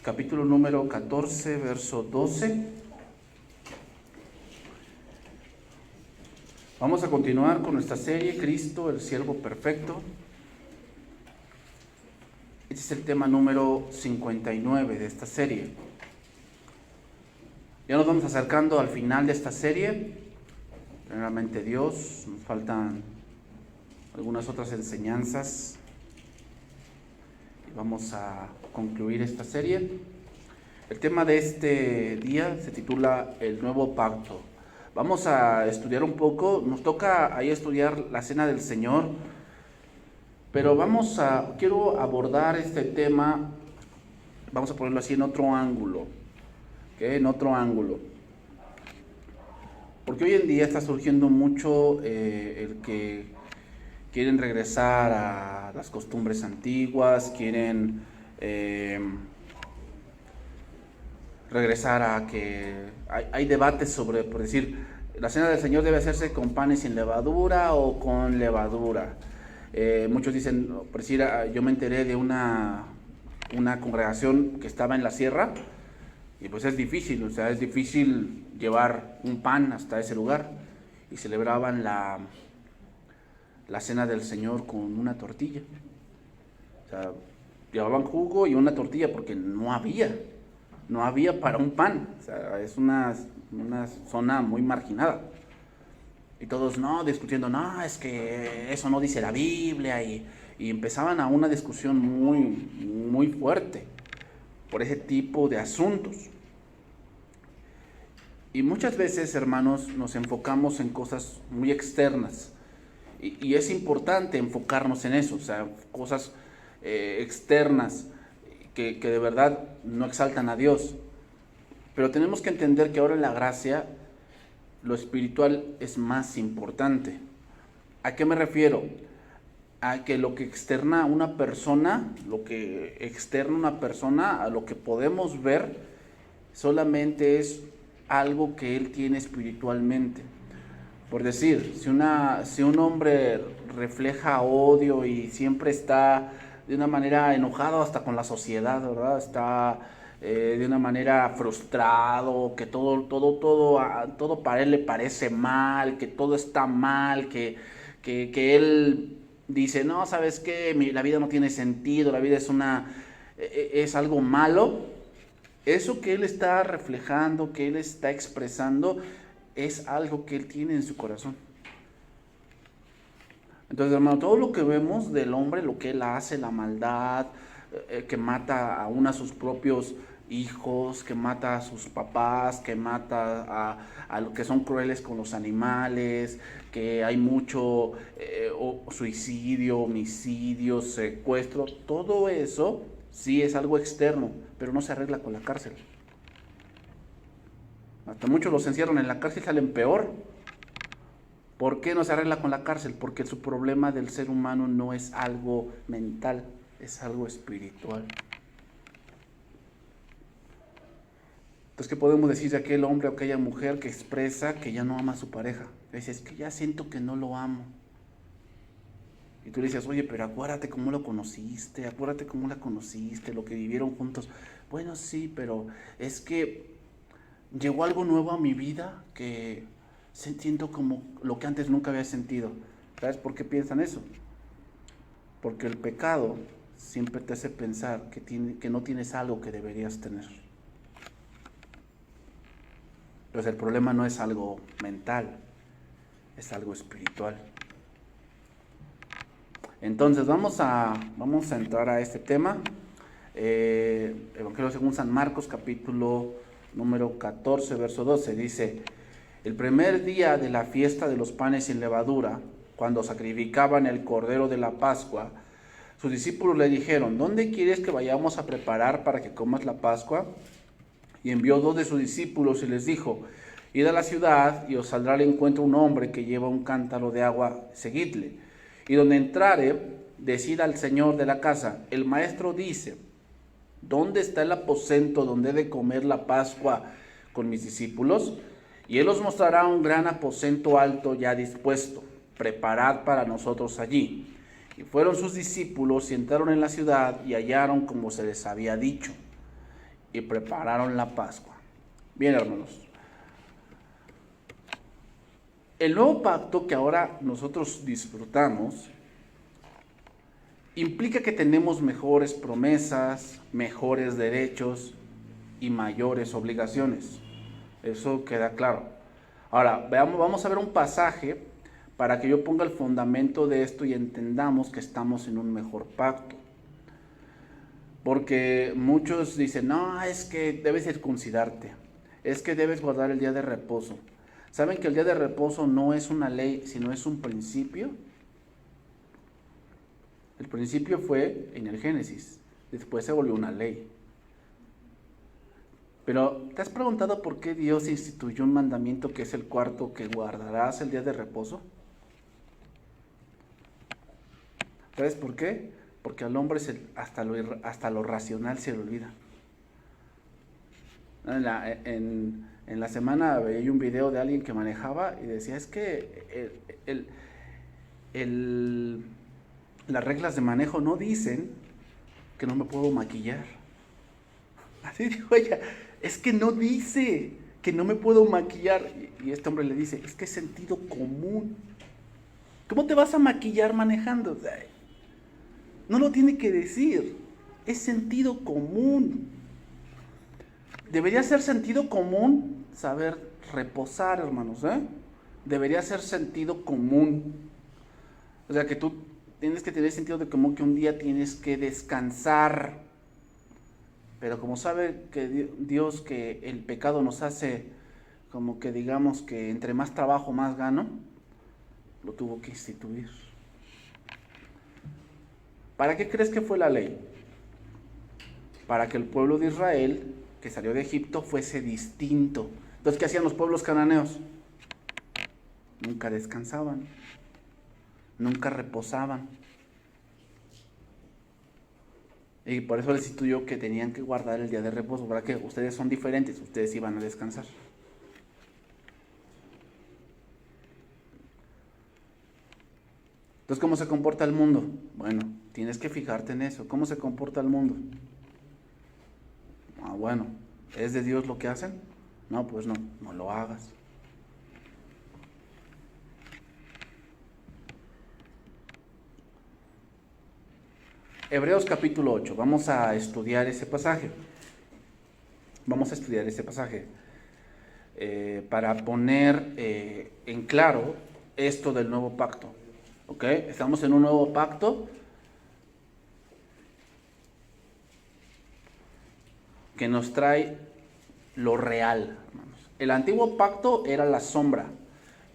capítulo número 14, verso 12. Vamos a continuar con nuestra serie, Cristo, el siervo perfecto. Este es el tema número 59 de esta serie. Ya nos vamos acercando al final de esta serie. Primeramente Dios, nos faltan algunas otras enseñanzas. Y vamos a concluir esta serie. El tema de este día se titula El Nuevo Pacto. Vamos a estudiar un poco, nos toca ahí estudiar la Cena del Señor, pero quiero abordar este tema, vamos a ponerlo así en otro ángulo, ¿okay? En otro ángulo. Porque hoy en día está surgiendo mucho el que quieren regresar a las costumbres antiguas, quieren regresar a que hay debates sobre, por decir, la Cena del Señor debe hacerse con panes sin levadura o con levadura. Muchos dicen, por decir, yo me enteré de una congregación que estaba en la sierra, y pues es difícil, o sea, es difícil llevar un pan hasta ese lugar, y celebraban la Cena del Señor con una tortilla. O sea, llevaban jugo y una tortilla porque no había para un pan. O sea, es una zona muy marginada. Y todos discutiendo, es que eso no dice la Biblia, y empezaban a una discusión muy, muy fuerte por ese tipo de asuntos. Y muchas veces, hermanos, nos enfocamos en cosas muy externas. Y es importante enfocarnos en eso, o sea, cosas externas que de verdad no exaltan a Dios. Pero tenemos que entender que ahora en la gracia lo espiritual es más importante. ¿A qué me refiero? A que lo que externa una persona, a lo que podemos ver, solamente es algo que él tiene espiritualmente. Por decir, si un hombre refleja odio y siempre está de una manera enojado hasta con la sociedad, ¿verdad? Está de una manera frustrado, que todo para él le parece mal, que todo está mal, que él dice, no, ¿sabes qué? La vida no tiene sentido, la vida es algo malo. Eso que él está reflejando, que él está expresando, es algo que él tiene en su corazón. Entonces, hermano, todo lo que vemos del hombre, lo que él hace, la maldad, que mata a sus propios hijos, que mata a sus papás, que mata a los que son crueles con los animales, que hay mucho suicidio, homicidio, secuestro, todo eso sí es algo externo, pero no se arregla con la cárcel. Hasta muchos los encierran en la cárcel y salen peor. ¿Por qué no se arregla con la cárcel? Porque su problema del ser humano no es algo mental, es algo espiritual. Entonces, ¿qué podemos decir de aquel hombre o aquella mujer que expresa que ya no ama a su pareja? Dice, es que ya siento que no lo amo. Y tú le dices, oye, pero acuérdate cómo lo conociste, acuérdate cómo la conociste, lo que vivieron juntos. Bueno, sí, pero es que llegó algo nuevo a mi vida que siento como lo que antes nunca había sentido. ¿Sabes por qué piensan eso? Porque el pecado siempre te hace pensar que no tienes algo que deberías tener. Entonces el problema no es algo mental, es algo espiritual. Entonces vamos a entrar a este tema. Evangelio según San Marcos, capítulo número 14, verso 12, dice: el primer día de la fiesta de los panes sin levadura, cuando sacrificaban el cordero de la Pascua, sus discípulos le dijeron, ¿dónde quieres que vayamos a preparar para que comas la Pascua? Y envió 2 de sus discípulos y les dijo, id a la ciudad y os saldrá al encuentro un hombre que lleva un cántaro de agua, seguidle. Y donde entrare, decid al señor de la casa, el maestro dice, ¿dónde está el aposento donde he de comer la Pascua con mis discípulos? Y él os mostrará un gran aposento alto ya dispuesto, preparad para nosotros allí. Y fueron sus discípulos y entraron en la ciudad y hallaron como se les había dicho. y prepararon la Pascua. Bien, hermanos. El nuevo pacto que ahora nosotros disfrutamos implica que tenemos mejores promesas, mejores derechos y mayores obligaciones. Eso queda claro. Ahora, vamos a ver un pasaje para que yo ponga el fundamento de esto y entendamos que estamos en un mejor pacto. Porque muchos dicen, no, es que debes circuncidarte, es que debes guardar el día de reposo. ¿Saben que el día de reposo no es una ley, sino es un principio? El principio fue en el Génesis, después se volvió una ley. Pero, ¿te has preguntado por qué Dios instituyó un mandamiento que es el cuarto, que guardarás el día de reposo? ¿Sabes por qué? Porque al hombre hasta lo racional se le olvida. En la semana veía un video de alguien que manejaba y decía, es que las reglas de manejo no dicen que no me puedo maquillar. Así dijo ella, es que no dice que no me puedo maquillar. Y este hombre le dice, es que es sentido común. ¿Cómo te vas a maquillar manejando? No lo tiene que decir, es sentido común. Debería ser sentido común saber reposar, hermanos, Debería ser sentido común. O sea, que tú tienes que tener sentido de común que un día tienes que descansar. Pero como sabe que Dios que el pecado nos hace como que digamos que entre más trabajo más gano, lo tuvo que instituir. ¿Para qué crees que fue la ley? Para que el pueblo de Israel que salió de Egipto fuese distinto. Entonces, ¿qué hacían los pueblos cananeos? Nunca descansaban, nunca reposaban. Y por eso les instituyó que tenían que guardar el día de reposo. ¿Verdad que ustedes son diferentes? Ustedes iban a descansar. Entonces, ¿cómo se comporta el mundo? Bueno, tienes que fijarte en eso. ¿Cómo se comporta el mundo? Bueno, ¿es de Dios lo que hacen? No, pues no lo hagas. Hebreos capítulo 8, vamos a estudiar ese pasaje. Para poner en claro esto del nuevo pacto. ¿Ok? Estamos en un nuevo pacto que nos trae lo real, hermanos. El antiguo pacto era la sombra.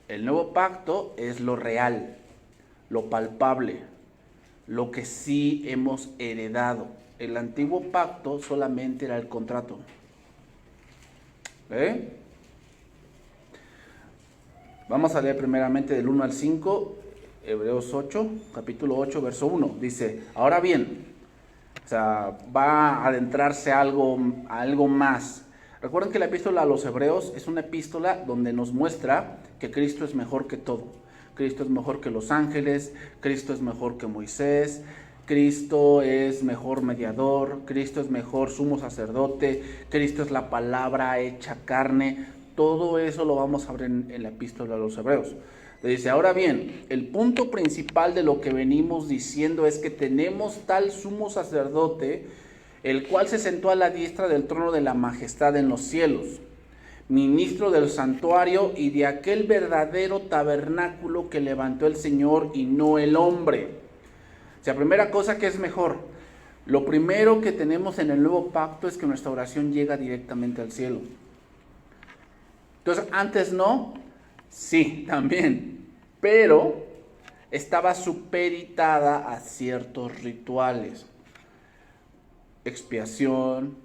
El nuevo pacto es lo real, lo palpable, lo que sí hemos heredado. El antiguo pacto solamente era el contrato. Vamos a leer primeramente del 1 al 5, Hebreos 8, capítulo 8, verso 1. Dice, ahora bien, o sea, va a adentrarse a algo más. Recuerden que la epístola a los Hebreos es una epístola donde nos muestra que Cristo es mejor que todo. Cristo es mejor que los ángeles, Cristo es mejor que Moisés, Cristo es mejor mediador, Cristo es mejor sumo sacerdote, Cristo es la palabra hecha carne. Todo eso lo vamos a ver en la epístola a los Hebreos. Le dice, ahora bien, el punto principal de lo que venimos diciendo es que tenemos tal sumo sacerdote, el cual se sentó a la diestra del trono de la majestad en los cielos, ministro del santuario y de aquel verdadero tabernáculo que levantó el Señor y no el hombre. O sea, primera cosa que es mejor. Lo primero que tenemos en el nuevo pacto es que nuestra oración llega directamente al cielo. Entonces, antes no, sí, también, pero estaba supeditada a ciertos rituales. Expiación,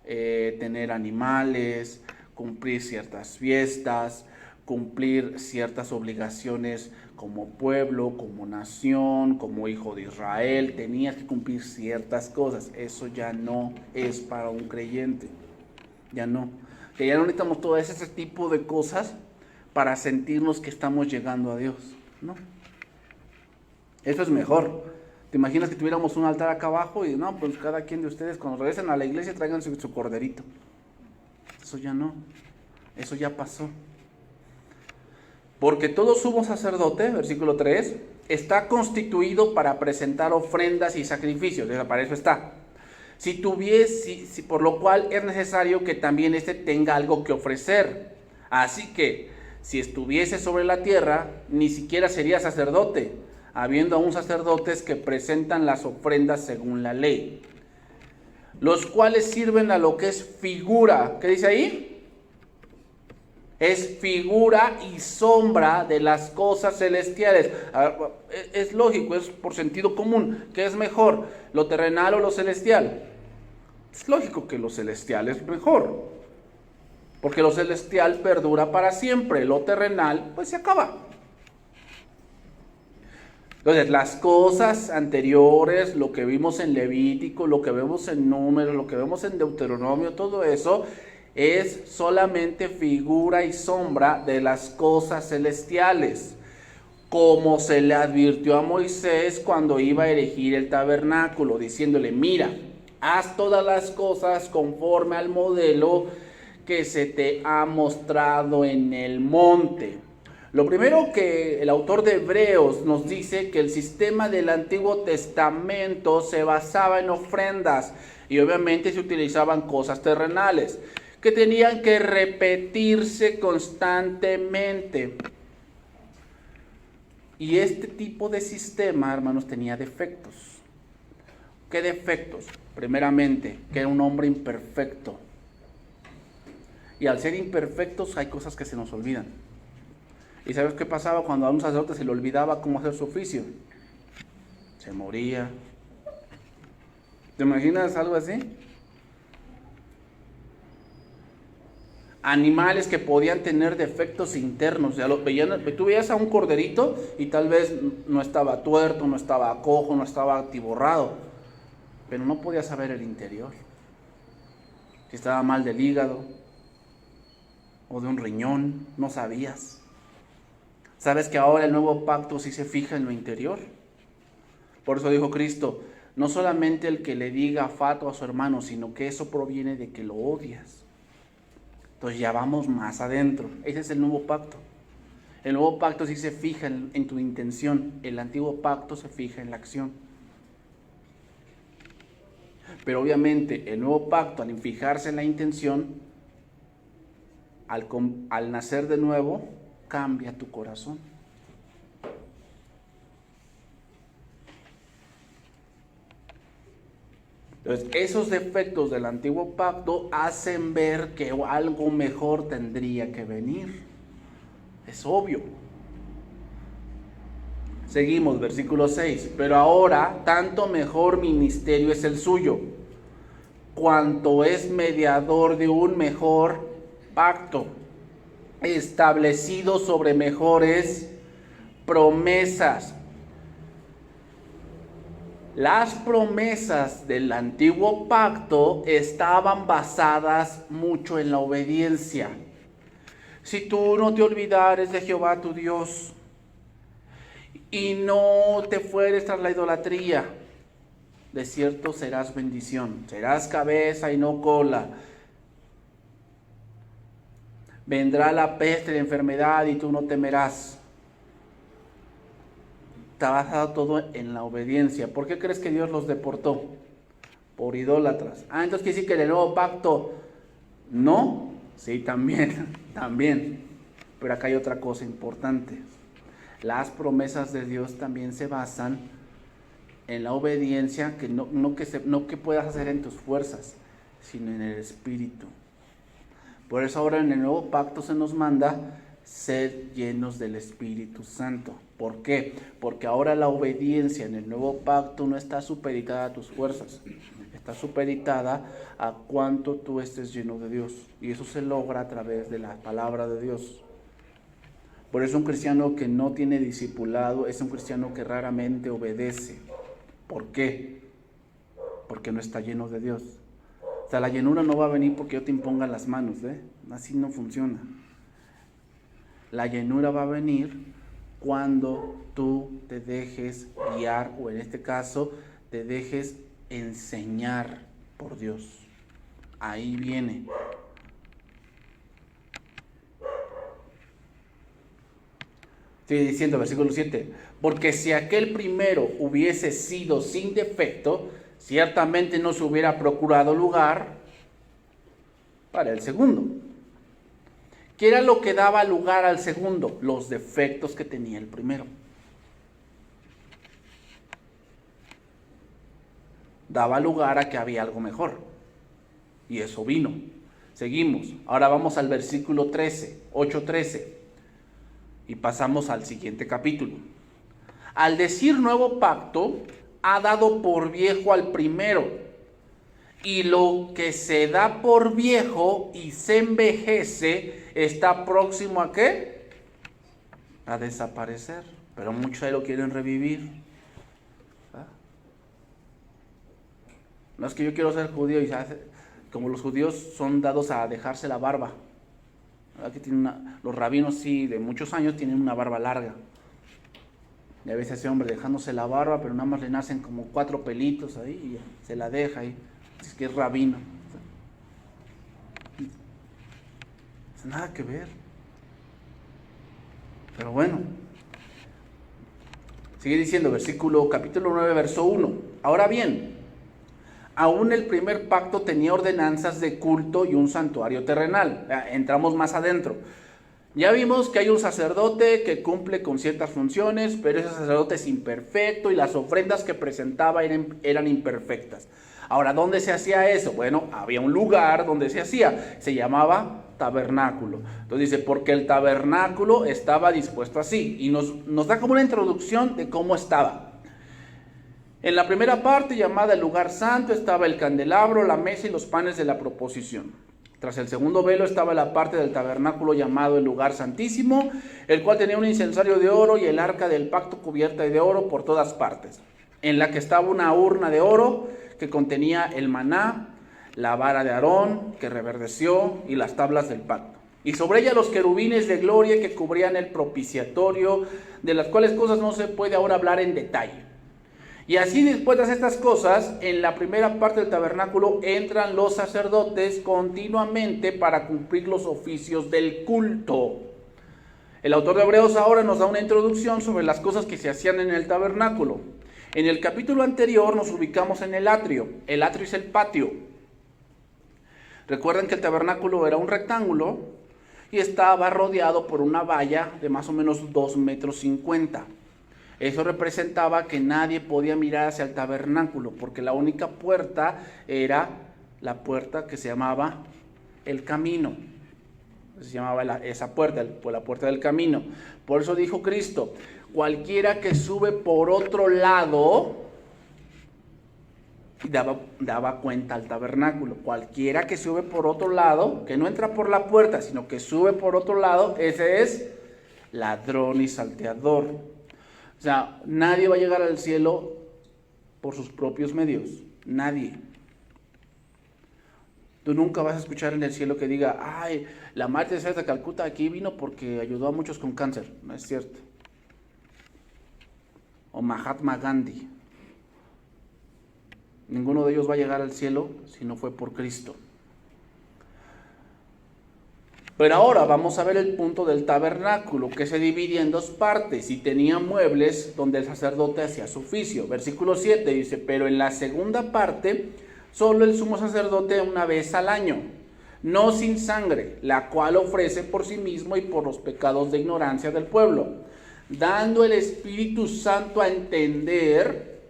tener animales, cumplir ciertas fiestas, cumplir ciertas obligaciones como pueblo, como nación, como hijo de Israel. Tenías que cumplir ciertas cosas. Eso ya no es para un creyente. Ya no. Que ya no necesitamos todo ese tipo de cosas para sentirnos que estamos llegando a Dios. No. Eso es mejor. ¿Te imaginas que tuviéramos un altar acá abajo y no, pues cada quien de ustedes cuando regresen a la iglesia traigan su corderito? Eso ya no, eso ya pasó. Porque todo sumo sacerdote, versículo 3, está constituido para presentar ofrendas y sacrificios. Para eso está. Por lo cual es necesario que también éste tenga algo que ofrecer. Así que, si estuviese sobre la tierra, ni siquiera sería sacerdote, habiendo aún sacerdotes que presentan las ofrendas según la ley, los cuales sirven a lo que es figura. ¿Qué dice ahí? Es figura y sombra de las cosas celestiales. Es lógico, es por sentido común. ¿Qué es mejor, lo terrenal o lo celestial? Es lógico que lo celestial es mejor, porque lo celestial perdura para siempre. Lo terrenal, pues se acaba. Entonces, las cosas anteriores, lo que vimos en Levítico, lo que vemos en Números, lo que vemos en Deuteronomio, todo eso es solamente figura y sombra de las cosas celestiales, como se le advirtió a Moisés cuando iba a erigir el tabernáculo, diciéndole: mira, haz todas las cosas conforme al modelo que se te ha mostrado en el monte. Lo primero que el autor de Hebreos nos dice, que el sistema del Antiguo Testamento se basaba en ofrendas y obviamente se utilizaban cosas terrenales que tenían que repetirse constantemente. Y este tipo de sistema, hermanos, tenía defectos. ¿Qué defectos? Primeramente, que era un hombre imperfecto. Y al ser imperfectos hay cosas que se nos olvidan. ¿Y sabes qué pasaba cuando a un sacerdote se le olvidaba cómo hacer su oficio? Se moría. ¿Te imaginas algo así? Animales que podían tener defectos internos. O sea, tú veías a un corderito y tal vez no estaba tuerto, no estaba cojo, no estaba atiborrado, pero no podías saber el interior. Si estaba mal del hígado o de un riñón, no sabías. ¿Sabes que ahora el nuevo pacto sí se fija en lo interior? Por eso dijo Cristo: no solamente el que le diga fato a su hermano, sino que eso proviene de que lo odias. Entonces ya vamos más adentro. Ese es el nuevo pacto. El nuevo pacto sí se fija en tu intención. El antiguo pacto se fija en la acción. Pero obviamente el nuevo pacto, al fijarse en la intención, al nacer de nuevo, cambia tu corazón. Entonces, esos defectos del antiguo pacto hacen ver que algo mejor tendría que venir. Es obvio. Seguimos, versículo 6. Pero ahora, tanto mejor ministerio es el suyo, cuanto es mediador de un mejor pacto, establecido sobre mejores promesas. Las promesas del antiguo pacto estaban basadas mucho en la obediencia. Si tú no te olvidares de Jehová tu Dios y no te fueres tras la idolatría, de cierto serás bendición, serás cabeza y no cola. Vendrá la peste, la enfermedad y tú no temerás. Está basado todo en la obediencia. ¿Por qué crees que Dios los deportó? Por idólatras. Entonces quiere decir que el nuevo pacto no. Sí, también. Pero acá hay otra cosa importante. Las promesas de Dios también se basan en la obediencia, que no que puedas hacer en tus fuerzas, sino en el Espíritu. Por eso ahora en el nuevo pacto se nos manda ser llenos del Espíritu Santo. ¿Por qué? Porque ahora la obediencia en el nuevo pacto no está supeditada a tus fuerzas, está supeditada a cuánto tú estés lleno de Dios. Y eso se logra a través de la palabra de Dios. Por eso un cristiano que no tiene discipulado es un cristiano que raramente obedece. ¿Por qué? Porque no está lleno de Dios. O sea, la llenura no va a venir porque yo te imponga las manos, así no funciona. La llenura va a venir cuando tú te dejes guiar, o en este caso, te dejes enseñar por Dios. Ahí viene. Sigue diciendo, versículo 7, porque si aquel primero hubiese sido sin defecto, ciertamente no se hubiera procurado lugar para el segundo. ¿Qué era lo que daba lugar al segundo? Los defectos que tenía el primero. Daba lugar a que había algo mejor. Y eso vino. Seguimos. Ahora vamos al versículo 13, 8:13. Y pasamos al siguiente capítulo. Al decir nuevo pacto, ha dado por viejo al primero. Y lo que se da por viejo y se envejece, está próximo ¿a qué? A desaparecer. Pero muchos ahí lo quieren revivir. No es que yo quiero ser judío y como los judíos son dados a dejarse la barba. Aquí los rabinos sí de muchos años tienen una barba larga. Y a veces ese hombre dejándose la barba, pero nada más le nacen como 4 pelitos ahí y ya, se la deja ahí. Es que es rabino. Nada que ver. Pero bueno. Sigue diciendo, capítulo 9, verso 1. Ahora bien, aún el primer pacto tenía ordenanzas de culto y un santuario terrenal. Entramos más adentro. Ya vimos que hay un sacerdote que cumple con ciertas funciones, pero ese sacerdote es imperfecto y las ofrendas que presentaba eran imperfectas. Ahora, ¿dónde se hacía eso? Bueno, había un lugar donde se hacía, se llamaba tabernáculo. Entonces dice, porque el tabernáculo estaba dispuesto así, y nos da como una introducción de cómo estaba. En la primera parte, llamada el lugar santo, estaba el candelabro, la mesa y los panes de la proposición. Tras el segundo velo estaba la parte del tabernáculo llamado el lugar santísimo, el cual tenía un incensario de oro y el arca del pacto cubierta de oro por todas partes, en la que estaba una urna de oro que contenía el maná, la vara de Aarón que reverdeció y las tablas del pacto. Y sobre ella los querubines de gloria que cubrían el propiciatorio, de las cuales cosas no se puede ahora hablar en detalle. Y así, después de estas cosas, en la primera parte del tabernáculo entran los sacerdotes continuamente para cumplir los oficios del culto. El autor de Hebreos ahora nos da una introducción sobre las cosas que se hacían en el tabernáculo. En el capítulo anterior nos ubicamos en el atrio. El atrio es el patio. Recuerden que el tabernáculo era un rectángulo y estaba rodeado por una valla de más o menos 2,50 metros. Eso representaba que nadie podía mirar hacia el tabernáculo, porque la única puerta era la puerta que se llamaba el camino. Se llamaba esa puerta, la puerta del camino. Por eso dijo Cristo, cualquiera que sube por otro lado, daba cuenta al tabernáculo. Cualquiera que sube por otro lado, que no entra por la puerta, sino que sube por otro lado, ese es ladrón y salteador. O sea, nadie va a llegar al cielo por sus propios medios. Nadie. Tú nunca vas a escuchar en el cielo que diga, ay, la Madre Teresa de Calcuta aquí vino porque ayudó a muchos con cáncer. No es cierto. O Mahatma Gandhi. Ninguno de ellos va a llegar al cielo si no fue por Cristo. Pero ahora vamos a ver el punto del tabernáculo, que se dividía en 2 partes y tenía muebles donde el sacerdote hacía su oficio. Versículo 7 dice, pero en la segunda parte, solo el sumo sacerdote una vez al año, no sin sangre, la cual ofrece por sí mismo y por los pecados de ignorancia del pueblo, dando el Espíritu Santo a entender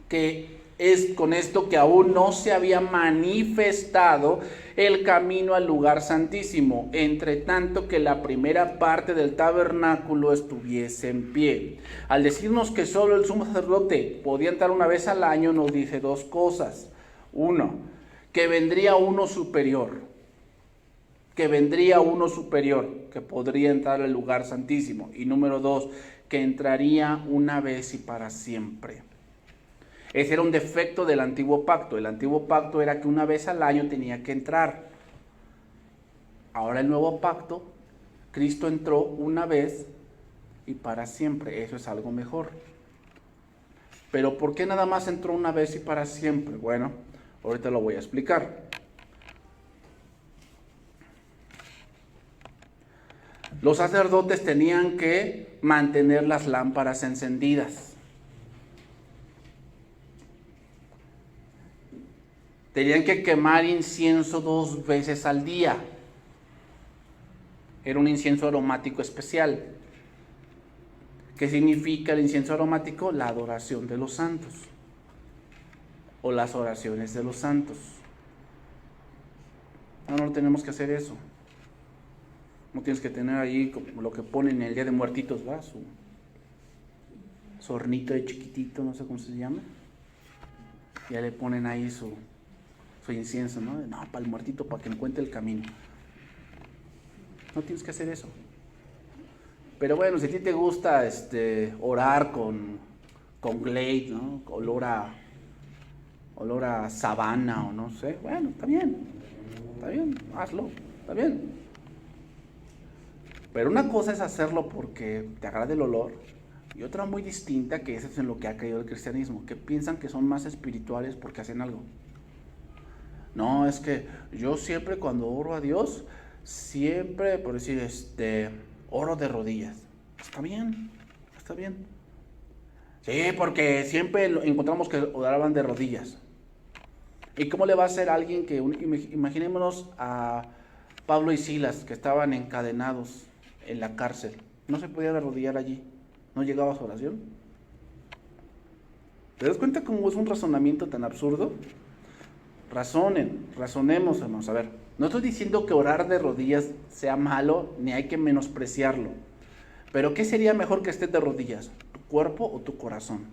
que es con esto que aún no se había manifestado el camino al lugar santísimo, entre tanto que la primera parte del tabernáculo estuviese en pie. Al decirnos que solo el sumo sacerdote podía entrar una vez al año, nos dice 2 cosas. 1, que vendría uno superior, que podría entrar al lugar santísimo. Y número 2, que entraría una vez y para siempre. Ese era un defecto del antiguo pacto. El antiguo pacto era que una vez al año tenía que entrar. Ahora el nuevo pacto, Cristo entró una vez y para siempre. Eso es algo mejor. Pero ¿por qué nada más entró una vez y para siempre? Bueno, ahorita lo voy a explicar. Los sacerdotes tenían que mantener las lámparas encendidas. Tenían que quemar incienso 2 veces al día. Era un incienso aromático especial. ¿Qué significa el incienso aromático? La adoración de los santos o las oraciones de los santos. No tenemos que hacer eso. No tienes que tener ahí como lo que ponen en el Día de Muertitos, ¿va? Su hornito de chiquitito, no sé cómo se llama. Ya le ponen ahí su incienso, ¿no? No, para el muertito, para que encuentre el camino. No tienes que hacer eso. Pero bueno, si a ti te gusta orar con Glade, ¿no? Olor a sabana o no sé, bueno, está bien, hazlo, está bien. Pero una cosa es hacerlo porque te agrada el olor y otra muy distinta, que eso es en lo que ha caído el cristianismo, que piensan que son más espirituales porque hacen algo. No, es que yo siempre cuando oro a Dios, siempre, por decir, oro de rodillas. Está bien. Sí, porque siempre encontramos que oraban de rodillas. ¿Y cómo le va a hacer a alguien que, imaginémonos a Pablo y Silas, que estaban encadenados en la cárcel? No se podían arrodillar allí. ¿No llegaba a su oración? ¿Te das cuenta cómo es un razonamiento tan absurdo? Razonemos, hermanos. A ver, no estoy diciendo que orar de rodillas sea malo, ni hay que menospreciarlo. Pero ¿qué sería mejor que estés de rodillas? ¿Tu cuerpo o tu corazón?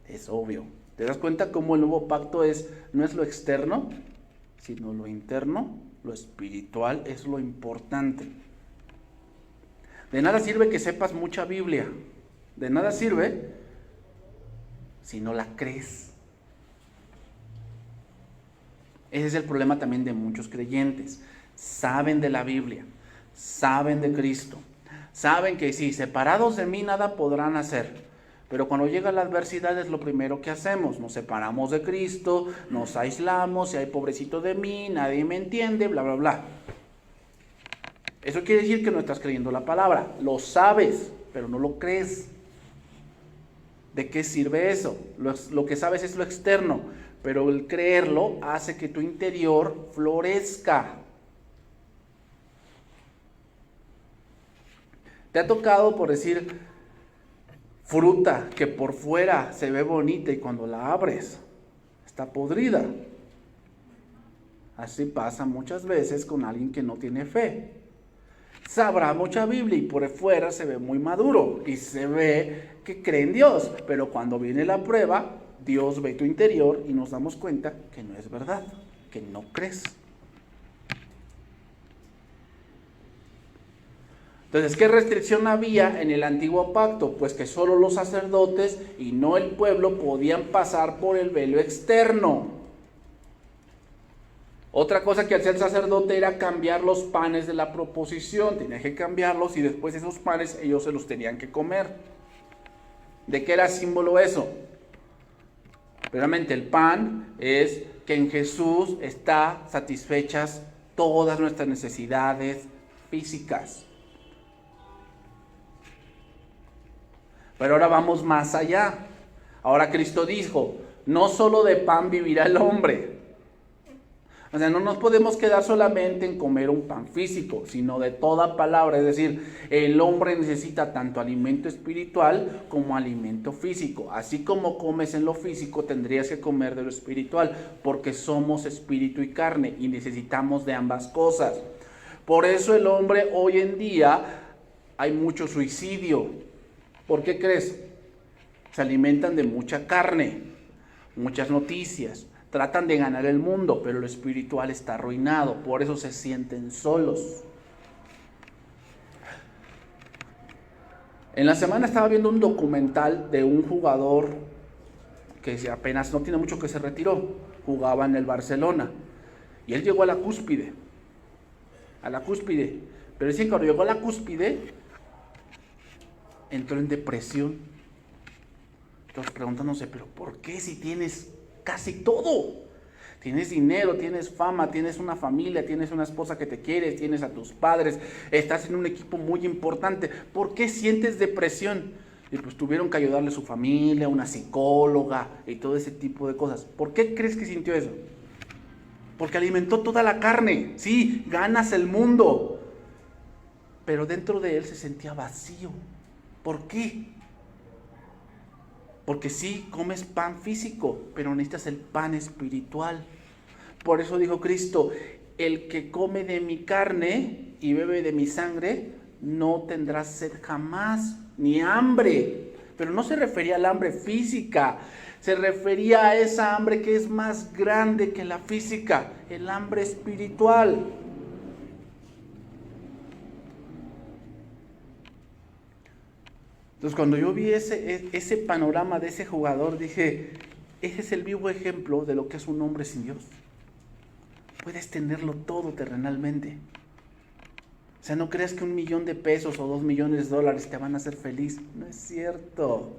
Es obvio. ¿Te das cuenta cómo el nuevo pacto no es lo externo, sino lo interno? Lo espiritual es lo importante. De nada sirve que sepas mucha Biblia. De nada sirve si no la crees. Ese es el problema también de muchos creyentes. Saben de la Biblia, saben de Cristo, saben que sí, separados de mí nada podrán hacer. Pero cuando llega la adversidad es lo primero que hacemos. Nos separamos de Cristo, nos aislamos, si hay pobrecito de mí, nadie me entiende, bla, bla, bla. Eso quiere decir que no estás creyendo la palabra. Lo sabes, pero no lo crees. ¿De qué sirve eso? Lo que sabes es lo externo, pero el creerlo hace que tu interior florezca. ¿Te ha tocado, por decir, fruta que por fuera se ve bonita y cuando la abres está podrida? Así pasa muchas veces con alguien que no tiene fe. Sabrá mucha Biblia y por fuera se ve muy maduro y se ve que cree en Dios, pero cuando viene la prueba, Dios ve tu interior y nos damos cuenta que no es verdad, que no crees. Entonces, ¿qué restricción había en el antiguo pacto? Pues que solo los sacerdotes y no el pueblo podían pasar por el velo externo. Otra cosa que hacía el sacerdote era cambiar los panes de la proposición. Tenía que cambiarlos y después esos panes ellos se los tenían que comer. ¿De qué era símbolo eso? Realmente el pan es que en Jesús está satisfechas todas nuestras necesidades físicas. Pero ahora vamos más allá. Ahora Cristo dijo, no solo de pan vivirá el hombre. O sea, no nos podemos quedar solamente en comer un pan físico, sino de toda palabra. Es decir, el hombre necesita tanto alimento espiritual como alimento físico. Así como comes en lo físico, tendrías que comer de lo espiritual, porque somos espíritu y carne y necesitamos de ambas cosas. Por eso el hombre hoy en día hay mucho suicidio. ¿Por qué crees? Se alimentan de mucha carne, muchas noticias. Tratan de ganar el mundo, pero lo espiritual está arruinado. Por eso se sienten solos. En la semana estaba viendo un documental de un jugador que apenas no tiene mucho que se retiró. Jugaba en el Barcelona. Y él llegó a la cúspide. Pero dicen que cuando llegó a la cúspide, entró en depresión. Entonces preguntándose, ¿pero por qué si tienes casi todo? Tienes dinero, tienes fama, tienes una familia, tienes una esposa que te quiere, tienes a tus padres, estás en un equipo muy importante. ¿Por qué sientes depresión? Y pues tuvieron que ayudarle a su familia, una psicóloga y todo ese tipo de cosas. ¿Por qué crees que sintió eso? Porque alimentó toda la carne. Sí, ganas el mundo. Pero dentro de él se sentía vacío. ¿Por qué? Porque sí, comes pan físico, pero necesitas el pan espiritual. Por eso dijo Cristo, el que come de mi carne y bebe de mi sangre, no tendrá sed jamás, ni hambre. Pero no se refería al hambre física, se refería a esa hambre que es más grande que la física, el hambre espiritual. Entonces cuando yo vi ese panorama de ese jugador, dije, ese es el vivo ejemplo de lo que es un hombre sin Dios. Puedes tenerlo todo terrenalmente. O sea, no creas que $1,000,000 o $2,000,000 te van a hacer feliz. No es cierto.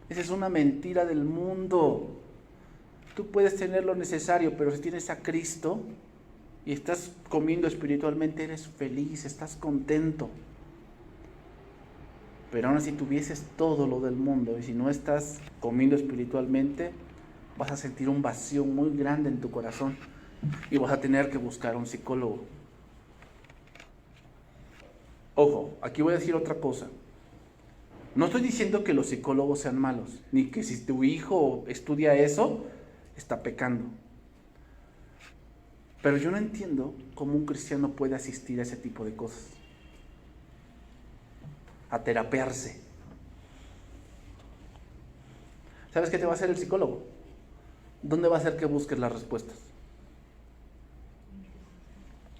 Esa es una mentira del mundo. Tú puedes tener lo necesario, pero si tienes a Cristo y estás comiendo espiritualmente, eres feliz, estás contento. Pero aún así tuvieses todo lo del mundo y si no estás comiendo espiritualmente, vas a sentir un vacío muy grande en tu corazón y vas a tener que buscar a un psicólogo. Ojo, aquí voy a decir otra cosa. No estoy diciendo que los psicólogos sean malos, ni que si tu hijo estudia eso, está pecando. Pero yo no entiendo cómo un cristiano puede asistir a ese tipo de cosas. A terapearse. ¿Sabes qué te va a hacer el psicólogo? ¿Dónde va a hacer que busques las respuestas?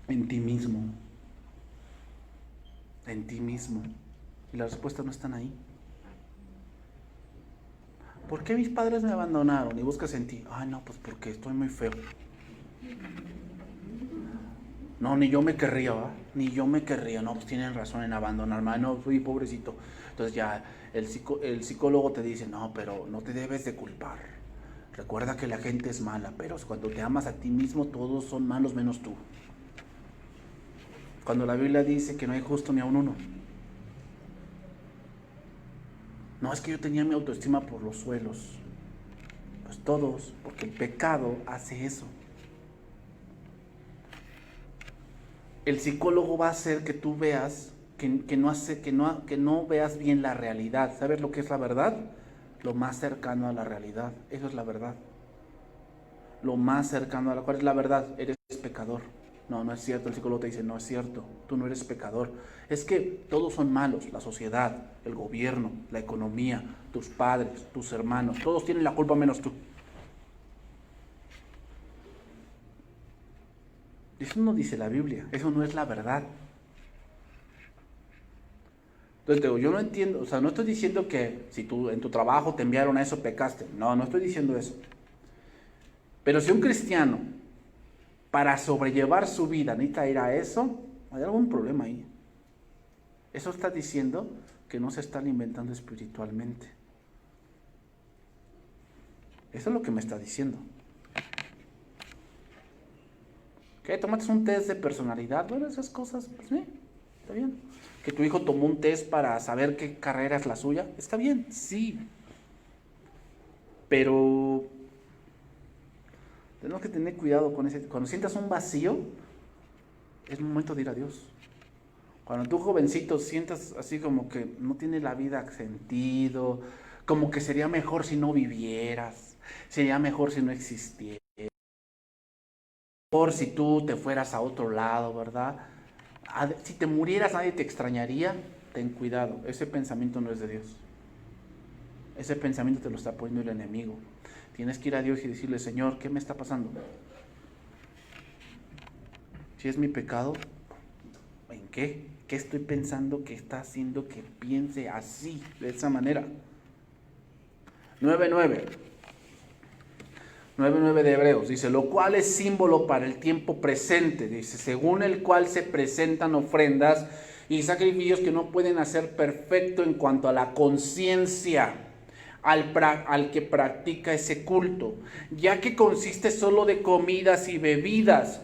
En ti mismo. En ti mismo. Y las respuestas no están ahí. ¿Por qué mis padres me abandonaron? Y buscas en ti. Ay, no, pues porque estoy muy feo. No, ni yo me querría, ¿va? Ni yo me querría. No, pues tienen razón en abandonarme. Ay, no, fui pobrecito. Entonces ya el psicólogo te dice, no, pero no te debes de culpar. Recuerda que la gente es mala, pero cuando te amas a ti mismo, todos son malos menos tú. Cuando la Biblia dice que no hay justo ni aun uno. No, es que yo tenía mi autoestima por los suelos. Pues todos, porque el pecado hace eso. El psicólogo va a hacer que tú veas que no veas bien la realidad. ¿Sabes lo que es la verdad? Lo más cercano a la realidad. Eso es la verdad. Lo más cercano a la... ¿Cuál es la verdad? Eres pecador. No, no es cierto. El psicólogo te dice, no es cierto. Tú no eres pecador. Es que todos son malos. La sociedad, el gobierno, la economía, tus padres, tus hermanos. Todos tienen la culpa menos tú. Eso no dice la Biblia, eso no es la verdad. Entonces digo, yo no entiendo, o sea, no estoy diciendo que si tú en tu trabajo te enviaron a eso, pecaste. No, no estoy diciendo eso. Pero si un cristiano, para sobrellevar su vida, necesita ir a eso, hay algún problema ahí. Eso está diciendo que no se está alimentando espiritualmente. Eso es lo que me está diciendo. ¿Qué? ¿Tomaste un test de personalidad? Bueno, esas cosas, pues sí, está bien. ¿Que tu hijo tomó un test para saber qué carrera es la suya? Está bien, sí. Pero tenemos que tener cuidado con ese. Cuando sientas un vacío, es momento de ir a Dios. Cuando tú jovencito sientas así como que no tiene la vida sentido, como que sería mejor si no vivieras, sería mejor si no existieras. Por si tú te fueras a otro lado, ¿verdad? Si te murieras nadie te extrañaría, ten cuidado, ese pensamiento no es de Dios. Ese pensamiento te lo está poniendo el enemigo. Tienes que ir a Dios y decirle, Señor, ¿qué me está pasando? Si es mi pecado, ¿en qué? ¿Qué estoy pensando que está haciendo que piense así, de esa manera? 9:9. 9:9 de Hebreos, dice, lo cual es símbolo para el tiempo presente, dice, según el cual se presentan ofrendas y sacrificios que no pueden hacer perfecto en cuanto a la conciencia al que practica ese culto, ya que consiste solo de comidas y bebidas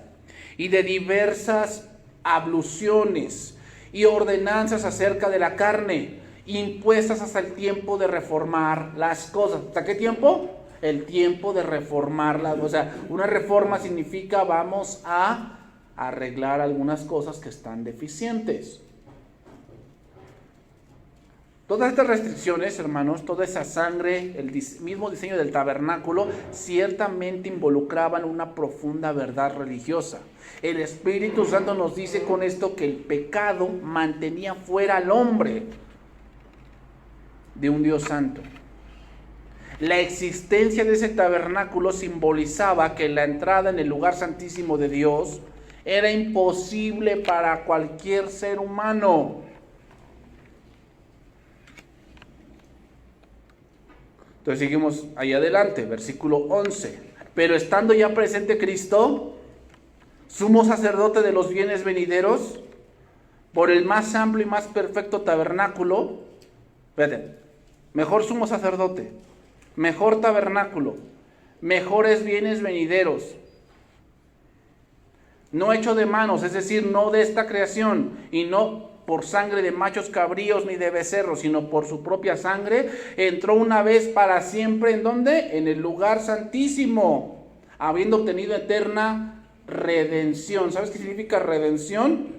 y de diversas abluciones y ordenanzas acerca de la carne, impuestas hasta el tiempo de reformar las cosas. ¿Hasta qué tiempo? El tiempo de reformarlas. O sea, una reforma significa vamos a arreglar algunas cosas que están deficientes. Todas estas restricciones, hermanos, toda esa sangre, el mismo diseño del tabernáculo, ciertamente involucraban una profunda verdad religiosa. El Espíritu Santo nos dice con esto que el pecado mantenía fuera al hombre de un Dios santo. La existencia de ese tabernáculo simbolizaba que la entrada en el lugar santísimo de Dios era imposible para cualquier ser humano. Entonces seguimos ahí adelante, versículo 11. Pero estando ya presente Cristo, sumo sacerdote de los bienes venideros, por el más amplio y más perfecto tabernáculo, fíjate, mejor sumo sacerdote, mejor tabernáculo, mejores bienes venideros, no hecho de manos, es decir, no de esta creación, y no por sangre de machos cabríos ni de becerros, sino por su propia sangre, entró una vez para siempre, ¿en dónde? En el lugar santísimo, habiendo obtenido eterna redención. ¿Sabes qué significa redención?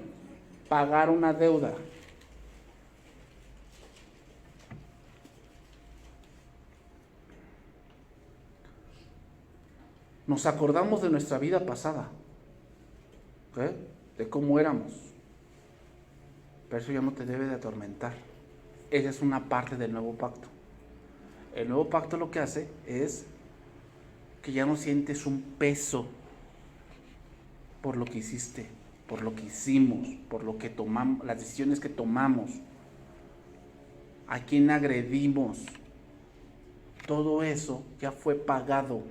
Pagar una deuda. Nos acordamos de nuestra vida pasada, ¿eh? De cómo éramos. Pero eso ya no te debe de atormentar. Esa es una parte del nuevo pacto. El nuevo pacto lo que hace es que ya no sientes un peso por lo que hiciste, por lo que hicimos, por lo que tomamos, las decisiones que tomamos, a quién agredimos. Todo eso ya fue pagado.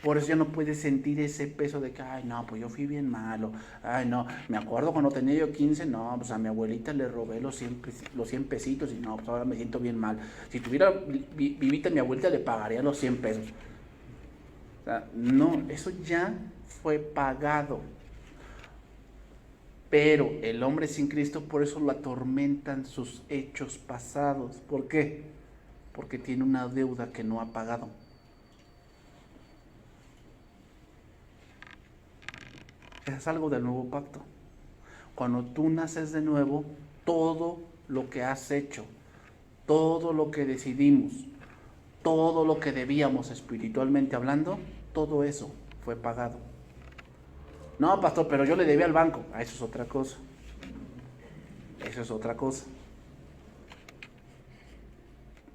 Por eso ya no puedes sentir ese peso de que, ay, no, pues yo fui bien malo. Ay, no, me acuerdo cuando tenía yo 15, no, pues a mi abuelita le robé los 100 pesitos y no, pues ahora me siento bien mal. Si tuviera vivita mi abuelita le pagaría los 100 pesos. O sea, no, eso ya fue pagado. Pero el hombre sin Cristo, por eso lo atormentan sus hechos pasados. ¿Por qué? Porque tiene una deuda que no ha pagado. Es algo del nuevo pacto. Cuando tú naces de nuevo, todo lo que has hecho, todo lo que decidimos, todo lo que debíamos espiritualmente hablando, todo eso fue pagado. No, pastor, pero yo le debía al banco. Eso es otra cosa. Eso es otra cosa.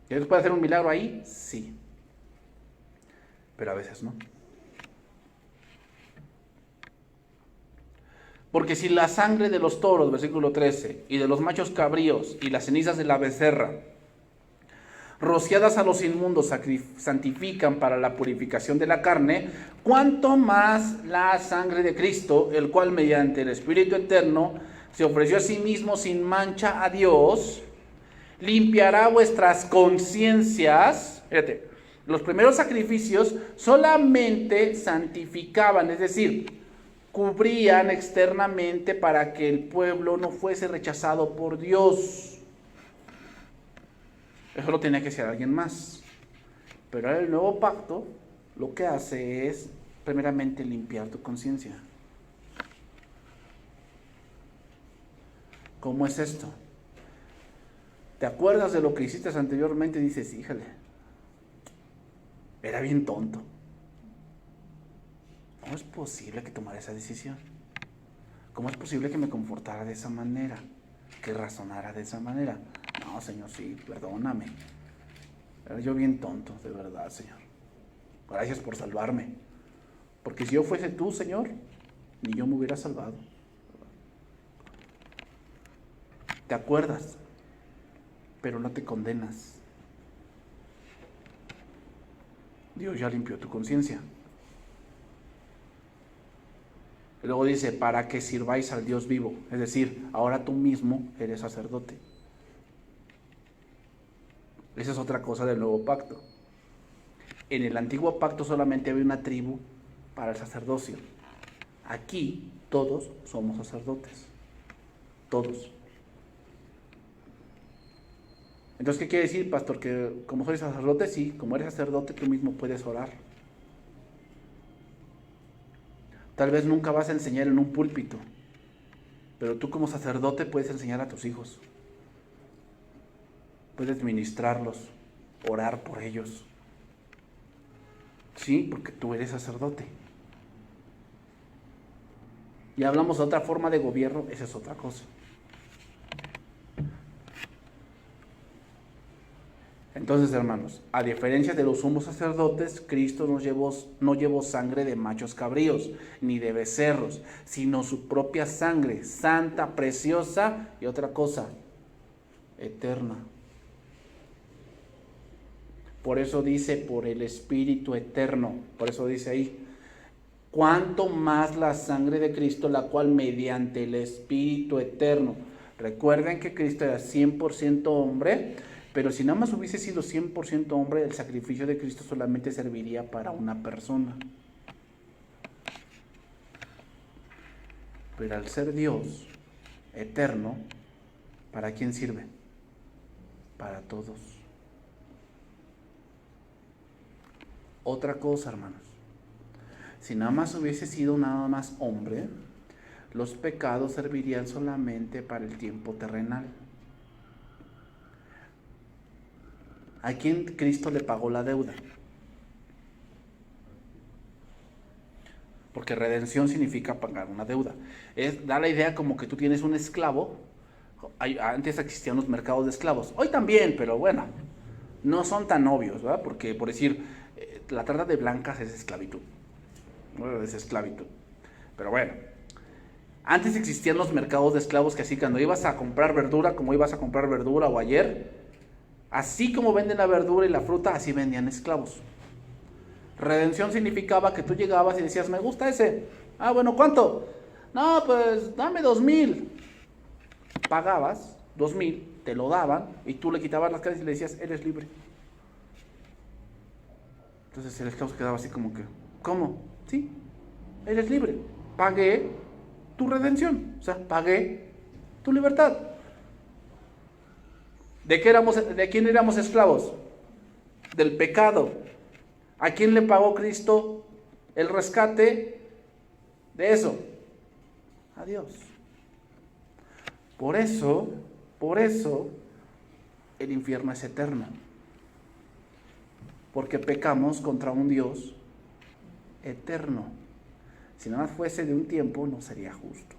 ¿Dios puede hacer un milagro ahí? Sí. Pero a veces no. Porque si la sangre de los toros, versículo 13, y de los machos cabríos, y las cenizas de la becerra, rociadas a los inmundos, santifican para la purificación de la carne, cuánto más la sangre de Cristo, el cual mediante el Espíritu Eterno se ofreció a sí mismo sin mancha a Dios, limpiará vuestras conciencias. Fíjate, los primeros sacrificios solamente santificaban, es decir, cubrían externamente para que el pueblo no fuese rechazado por Dios. Eso lo tenía que hacer alguien más. Pero ahora el nuevo pacto lo que hace es primeramente limpiar tu conciencia. ¿Cómo es esto? ¿Te acuerdas de lo que hiciste anteriormente? Y dices, híjole, era bien tonto. ¿Cómo es posible que tomara esa decisión? ¿Cómo es posible que me comportara de esa manera? Que razonara de esa manera. No, Señor, sí, perdóname. Era yo bien tonto, de verdad, Señor. Gracias por salvarme. Porque si yo fuese tú, Señor, ni yo me hubiera salvado. Te acuerdas, pero no te condenas. Dios ya limpió tu conciencia. Y luego dice, para que sirváis al Dios vivo. Es decir, ahora tú mismo eres sacerdote. Esa es otra cosa del nuevo pacto. En el antiguo pacto solamente había una tribu para el sacerdocio. Aquí todos somos sacerdotes. Todos. Entonces, ¿qué quiere decir, pastor? Que como soy sacerdote, sí, como eres sacerdote, tú mismo puedes orar. Tal vez nunca vas a enseñar en un púlpito, pero tú como sacerdote puedes enseñar a tus hijos. Puedes ministrarlos, orar por ellos. Sí, porque tú eres sacerdote. Y hablamos de otra forma de gobierno, esa es otra cosa. Entonces, hermanos, a diferencia de los sumos sacerdotes, Cristo no llevó sangre de machos cabríos, ni de becerros, sino su propia sangre, santa, preciosa y otra cosa, eterna. Por eso dice, por el Espíritu eterno, por eso dice ahí, cuánto más la sangre de Cristo, la cual mediante el Espíritu eterno. Recuerden que Cristo era 100% hombre, pero si nada más hubiese sido 100% hombre, el sacrificio de Cristo solamente serviría para una persona. Pero al ser Dios eterno, ¿para quién sirve? Para todos. Otra cosa, hermanos. Si nada más hubiese sido nada más hombre, los pecados servirían solamente para el tiempo terrenal. ¿A quién Cristo le pagó la deuda? Porque redención significa pagar una deuda. Da la idea como que tú tienes un esclavo. Antes existían los mercados de esclavos. Hoy también, pero bueno, no son tan obvios, ¿verdad? Porque, por decir, la trata de blancas es esclavitud. Es esclavitud. Pero bueno, antes existían los mercados de esclavos que así cuando ibas a comprar verdura, como ibas a comprar verdura o ayer, así como venden la verdura y la fruta, así vendían esclavos. Redención significaba que tú llegabas y decías, me gusta ese. Ah, bueno, ¿cuánto? No, pues dame 2,000. Pagabas 2,000, te lo daban y tú le quitabas las caras y le decías, eres libre. Entonces el esclavo se quedaba así como que, ¿cómo? Sí, eres libre. Pagué tu redención, o sea, pagué tu libertad. ¿De quién éramos esclavos? Del pecado. ¿A quién le pagó Cristo el rescate de eso? A Dios. Por eso, el infierno es eterno. Porque pecamos contra un Dios eterno. Si nada más fuese de un tiempo, no sería justo.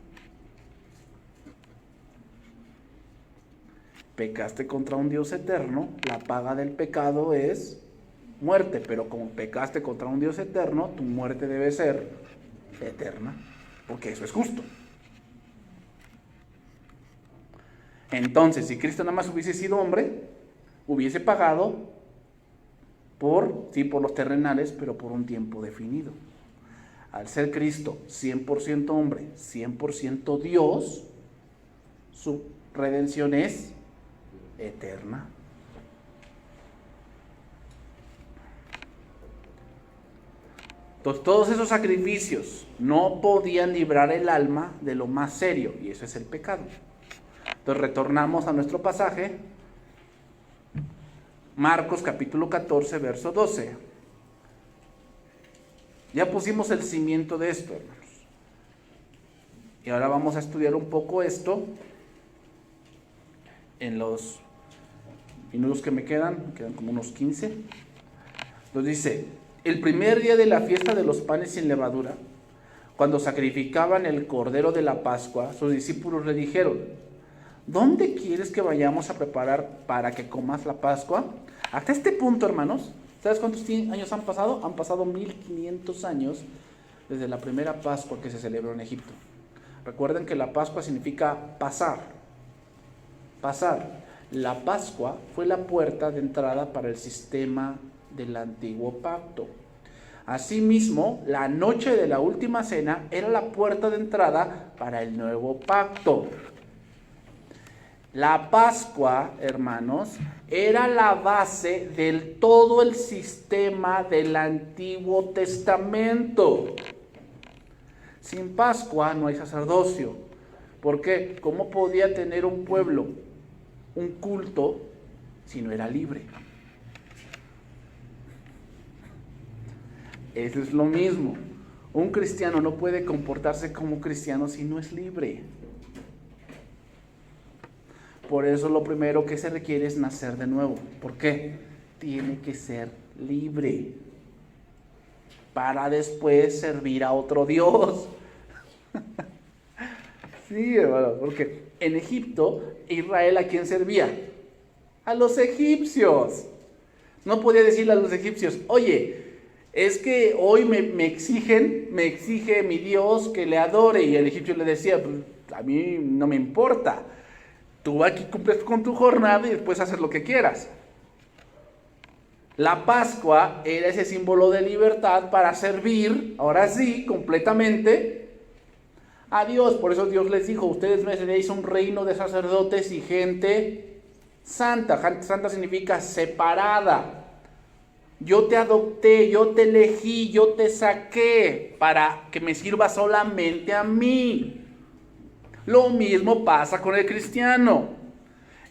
Pecaste contra un Dios eterno, la paga del pecado es muerte, pero como pecaste contra un Dios eterno, tu muerte debe ser eterna, porque eso es justo. Entonces, si Cristo nada más hubiese sido hombre, hubiese pagado por los terrenales, pero por un tiempo definido. Al ser Cristo 100% hombre, 100% Dios, su redención es eterna. Entonces, todos esos sacrificios no podían librar el alma de lo más serio, y eso es el pecado. Entonces, retornamos a nuestro pasaje, Marcos capítulo 14, verso 12. Ya pusimos el cimiento de esto, hermanos. Y ahora vamos a estudiar un poco esto en los minutos que me quedan como unos 15. Entonces dice, el primer día de la fiesta de los panes sin levadura, cuando sacrificaban el cordero de la Pascua, sus discípulos le dijeron, ¿dónde quieres que vayamos a preparar para que comas la Pascua? Hasta este punto, hermanos, ¿sabes cuántos años han pasado? Han pasado 1500 años desde la primera Pascua que se celebró en Egipto. Recuerden que la Pascua significa pasar. Pasar. La Pascua fue la puerta de entrada para el sistema del antiguo pacto. Asimismo, la noche de la última cena era la puerta de entrada para el nuevo pacto. La Pascua, hermanos, era la base del todo el sistema del Antiguo Testamento. Sin Pascua no hay sacerdocio. ¿Por qué? ¿Cómo podía tener un pueblo un culto si no era libre? Eso es lo mismo. Un cristiano no puede comportarse como cristiano si no es libre. Por eso lo primero que se requiere es nacer de nuevo. ¿Por qué? Tiene que ser libre para después servir a otro Dios. Sí, hermano, porque en Egipto, Israel, ¿a quién servía? A los egipcios. No podía decirle a los egipcios, oye, es que hoy me exige mi Dios que le adore. Y el egipcio le decía, pues, a mí no me importa. Tú aquí cumples con tu jornada y después haces lo que quieras. La Pascua era ese símbolo de libertad para servir, ahora sí, completamente a Dios. Por eso Dios les dijo, ustedes me seréis un reino de sacerdotes y gente santa. Santa significa separada. Yo te adopté, yo te elegí, yo te saqué para que me sirva solamente a mí. Lo mismo pasa con el cristiano.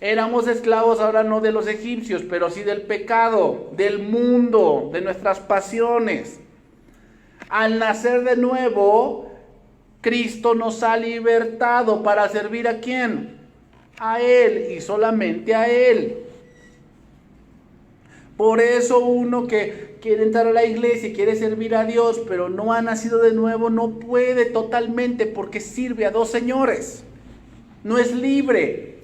Éramos esclavos ahora no de los egipcios, pero sí del pecado, del mundo, de nuestras pasiones. Al nacer de nuevo, Cristo nos ha libertado para servir ¿a quién? A Él y solamente a Él. Por eso uno que quiere entrar a la iglesia y quiere servir a Dios, pero no ha nacido de nuevo, no puede totalmente porque sirve a dos señores. No es libre.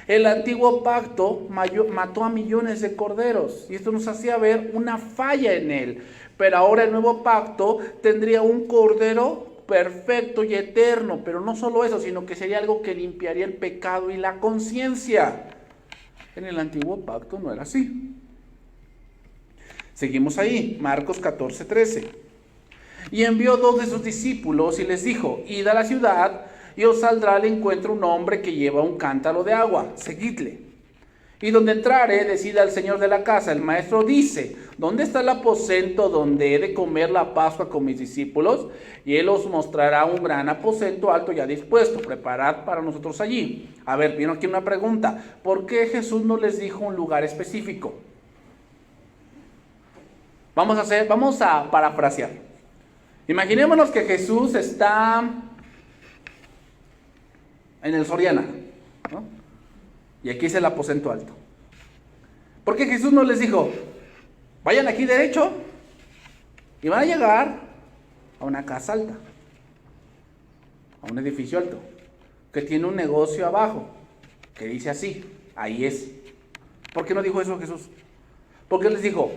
El antiguo pacto mató a millones de corderos y esto nos hacía ver una falla en él. Pero ahora el nuevo pacto tendría un cordero perfecto y eterno, pero no solo eso, sino que sería algo que limpiaría el pecado y la conciencia. En el antiguo pacto no era así. Seguimos ahí, Marcos 14:13. Y envió 2 de sus discípulos y les dijo, id a la ciudad y os saldrá al encuentro un hombre que lleva un cántaro de agua, seguidle. Y donde entrare, decid al señor de la casa, el maestro dice, ¿dónde está el aposento donde he de comer la Pascua con mis discípulos? Y él os mostrará un gran aposento alto ya dispuesto, preparad para nosotros allí. A ver, viene aquí una pregunta, ¿por qué Jesús no les dijo un lugar específico? Vamos a parafrasear. Imaginémonos que Jesús está en el Soriana, ¿no? Y aquí es el aposento alto. ¿Por qué Jesús no les dijo, vayan aquí derecho y van a llegar a una casa alta, a un edificio alto, que tiene un negocio abajo, que dice así, ahí es? ¿Por qué no dijo eso Jesús? Porque les dijo,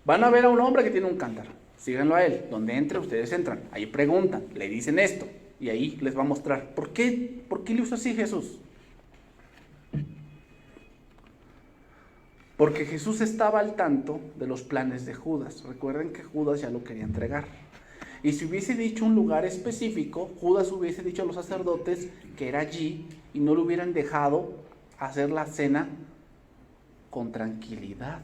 van a ver a un hombre que tiene un cántaro, síganlo a él, donde entre ustedes entran, ahí preguntan, le dicen esto, y ahí les va a mostrar. ¿Por qué le hizo así Jesús? Porque Jesús estaba al tanto de los planes de Judas. Recuerden que Judas ya lo quería entregar. Y si hubiese dicho un lugar específico, Judas hubiese dicho a los sacerdotes que era allí y no lo hubieran dejado hacer la cena con tranquilidad.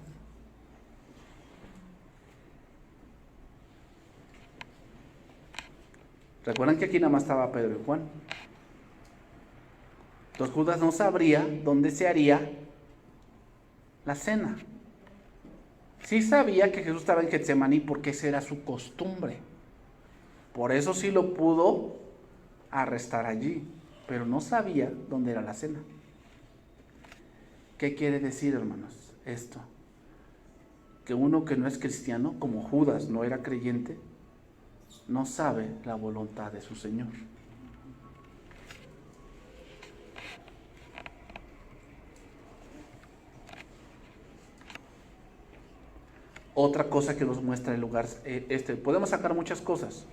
Recuerdan que aquí nada más estaba Pedro y Juan. Entonces Judas no sabría dónde se haría la cena. Sí sabía que Jesús estaba en Getsemaní porque esa era su costumbre. Por eso sí lo pudo arrestar allí, pero no sabía dónde era la cena. ¿Qué quiere decir, hermanos, esto? Que uno que no es cristiano, como Judas no era creyente, no sabe la voluntad de su Señor. Otra cosa que nos muestra el lugar, podemos sacar muchas cosas.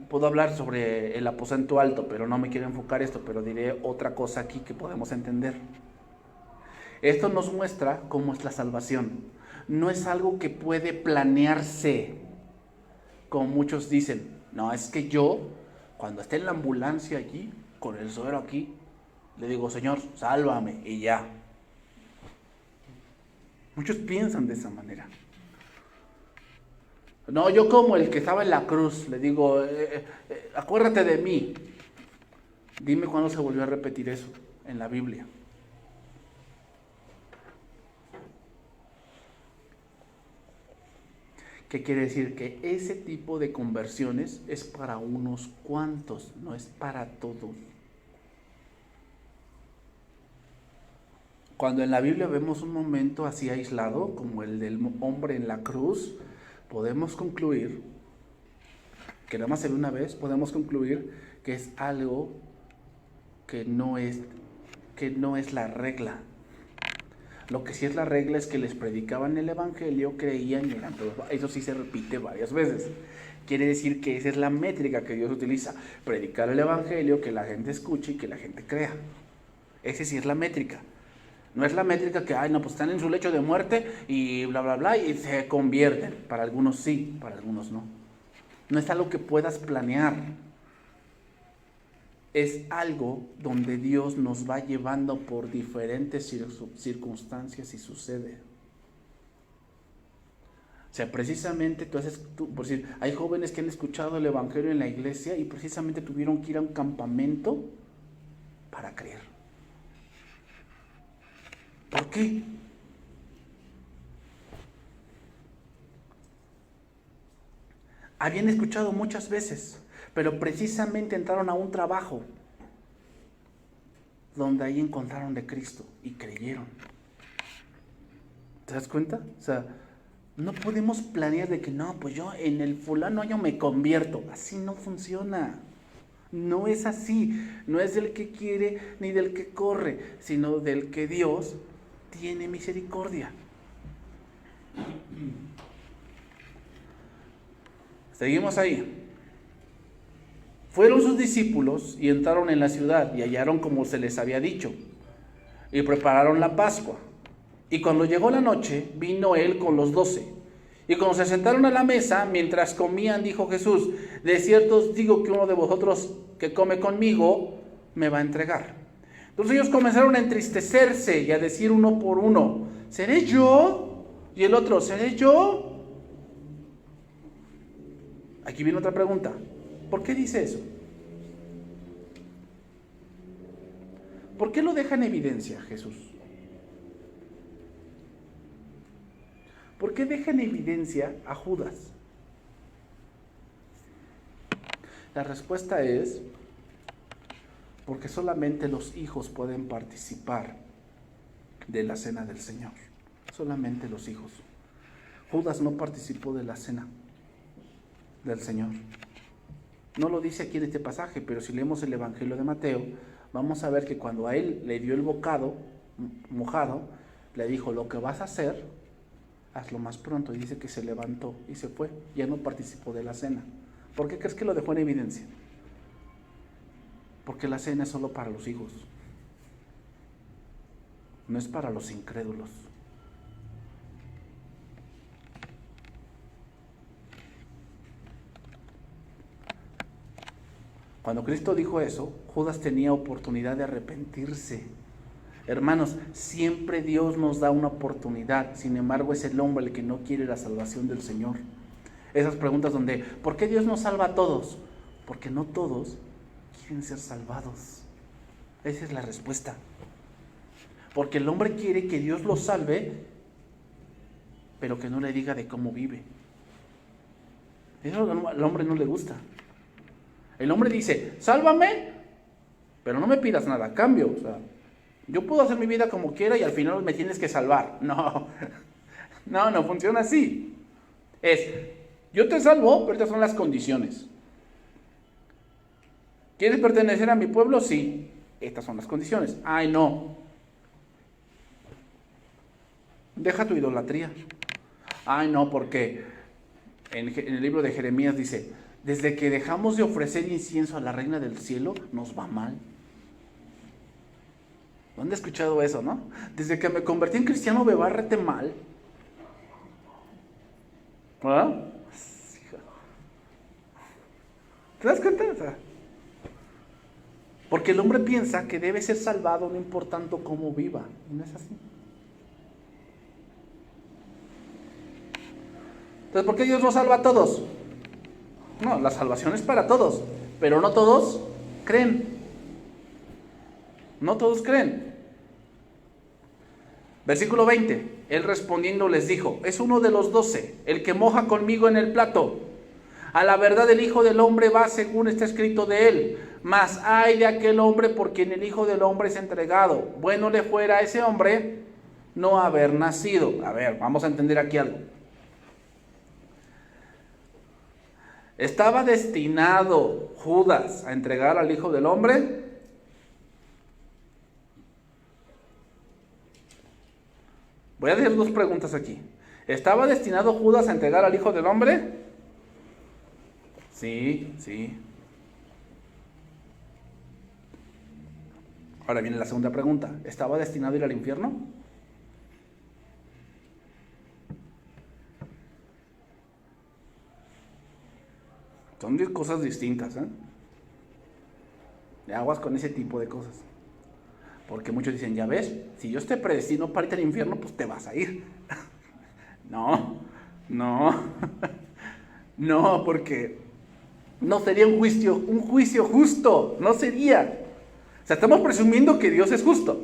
Puedo hablar sobre el aposento alto, pero no me quiero enfocar esto, pero diré otra cosa aquí que podemos entender. Esto nos muestra cómo es la salvación. No es algo que puede planearse, como muchos dicen. No, es que yo, cuando esté en la ambulancia allí, con el suero aquí, le digo, Señor, sálvame, y ya. Muchos piensan de esa manera. No, yo como el que estaba en la cruz, le digo, acuérdate de mí. Dime cuándo se volvió a repetir eso en la Biblia. ¿Qué quiere decir? Que ese tipo de conversiones es para unos cuantos, no es para todos. Cuando en la Biblia vemos un momento así aislado, como el del hombre en la cruz, podemos concluir, que nada más se ve una vez, podemos concluir que es algo que no es la regla. Lo que sí es la regla es que les predicaban el evangelio, creían y eran todos. Eso sí se repite varias veces. Quiere decir que esa es la métrica que Dios utiliza: predicar el evangelio, que la gente escuche y que la gente crea. Esa sí es la métrica. No es la métrica que, pues están en su lecho de muerte y bla, bla, bla, y se convierten. Para algunos sí, para algunos no. No es algo que puedas planear. Es algo donde Dios nos va llevando por diferentes circunstancias y sucede. O sea, precisamente, por decir, hay jóvenes que han escuchado el evangelio en la iglesia y precisamente tuvieron que ir a un campamento para creer. ¿Por qué? Habían escuchado muchas veces, pero precisamente entraron a un trabajo donde ahí encontraron de Cristo y creyeron. ¿Te das cuenta? O sea, no podemos planear de que no, pues yo en el fulano año me convierto. Así no funciona. No es así. No es del que quiere ni del que corre, sino del que Dios tiene misericordia. Seguimos ahí. Fueron sus discípulos y entraron en la ciudad y hallaron como se les había dicho y prepararon la Pascua. Y cuando llegó la noche, vino él con los 12. Y cuando se sentaron a la mesa, mientras comían, dijo Jesús: de cierto os digo que uno de vosotros que come conmigo me va a entregar. Entonces ellos comenzaron a entristecerse y a decir uno por uno: ¿seré yo? Y el otro: ¿seré yo? Aquí viene otra pregunta. ¿Por qué dice eso? ¿Por qué lo deja en evidencia Jesús? ¿Por qué deja en evidencia a Judas? La respuesta es porque solamente los hijos pueden participar de la cena del Señor. Solamente los hijos. Judas no participó de la cena del Señor. No lo dice aquí en este pasaje, pero si leemos el Evangelio de Mateo, vamos a ver que cuando a él le dio el bocado mojado, le dijo: lo que vas a hacer, hazlo más pronto. Y dice que se levantó y se fue. Ya no participó de la cena. ¿Por qué crees que lo dejó en evidencia? Porque la cena es solo para los hijos. No es para los incrédulos. Cuando Cristo dijo eso, Judas tenía oportunidad de arrepentirse. Hermanos, siempre Dios nos da una oportunidad. Sin embargo, es el hombre el que no quiere la salvación del Señor. Esas preguntas donde, ¿por qué Dios no salva a todos? Porque no todos quieren ser salvados. Esa es la respuesta. Porque el hombre quiere que Dios lo salve, pero que no le diga de cómo vive. Eso al hombre no le gusta. El hombre dice: sálvame, pero no me pidas nada a cambio. O sea, yo puedo hacer mi vida como quiera y al final me tienes que salvar. No funciona así. Yo te salvo, pero estas son las condiciones. ¿Quieres pertenecer a mi pueblo? Sí. Estas son las condiciones. Ay, no. Deja tu idolatría. Ay, no, porque en el libro de Jeremías dice: desde que dejamos de ofrecer incienso a la reina del cielo, nos va mal. ¿Dónde he escuchado eso, no? Desde que me convertí en cristiano me va rete mal. ¿Ah? ¿Te das cuenta? O sea, porque el hombre piensa que debe ser salvado no importando cómo viva. Y no es así. Entonces, ¿por qué Dios no salva a todos? No, la salvación es para todos. Pero no todos creen. No todos creen. Versículo 20. Él respondiendo les dijo: es uno de los 12, el que moja conmigo en el plato. A la verdad el Hijo del Hombre va según está escrito de él. Mas ay de aquel hombre por quien el Hijo del Hombre es entregado. Bueno le fuera a ese hombre no haber nacido. A ver, vamos a entender aquí algo. ¿Estaba destinado Judas a entregar al Hijo del Hombre? Voy a hacer dos preguntas aquí. ¿Estaba destinado Judas a entregar al Hijo del Hombre? Sí, sí. Ahora viene la segunda pregunta. ¿Estaba destinado a ir al infierno? Son cosas distintas, ¿eh? De aguas con ese tipo de cosas. Porque muchos dicen, ya ves, si Dios te predestinó para irte al infierno, pues te vas a ir. No, no, porque no sería un juicio justo, no sería. O sea, estamos presumiendo que Dios es justo.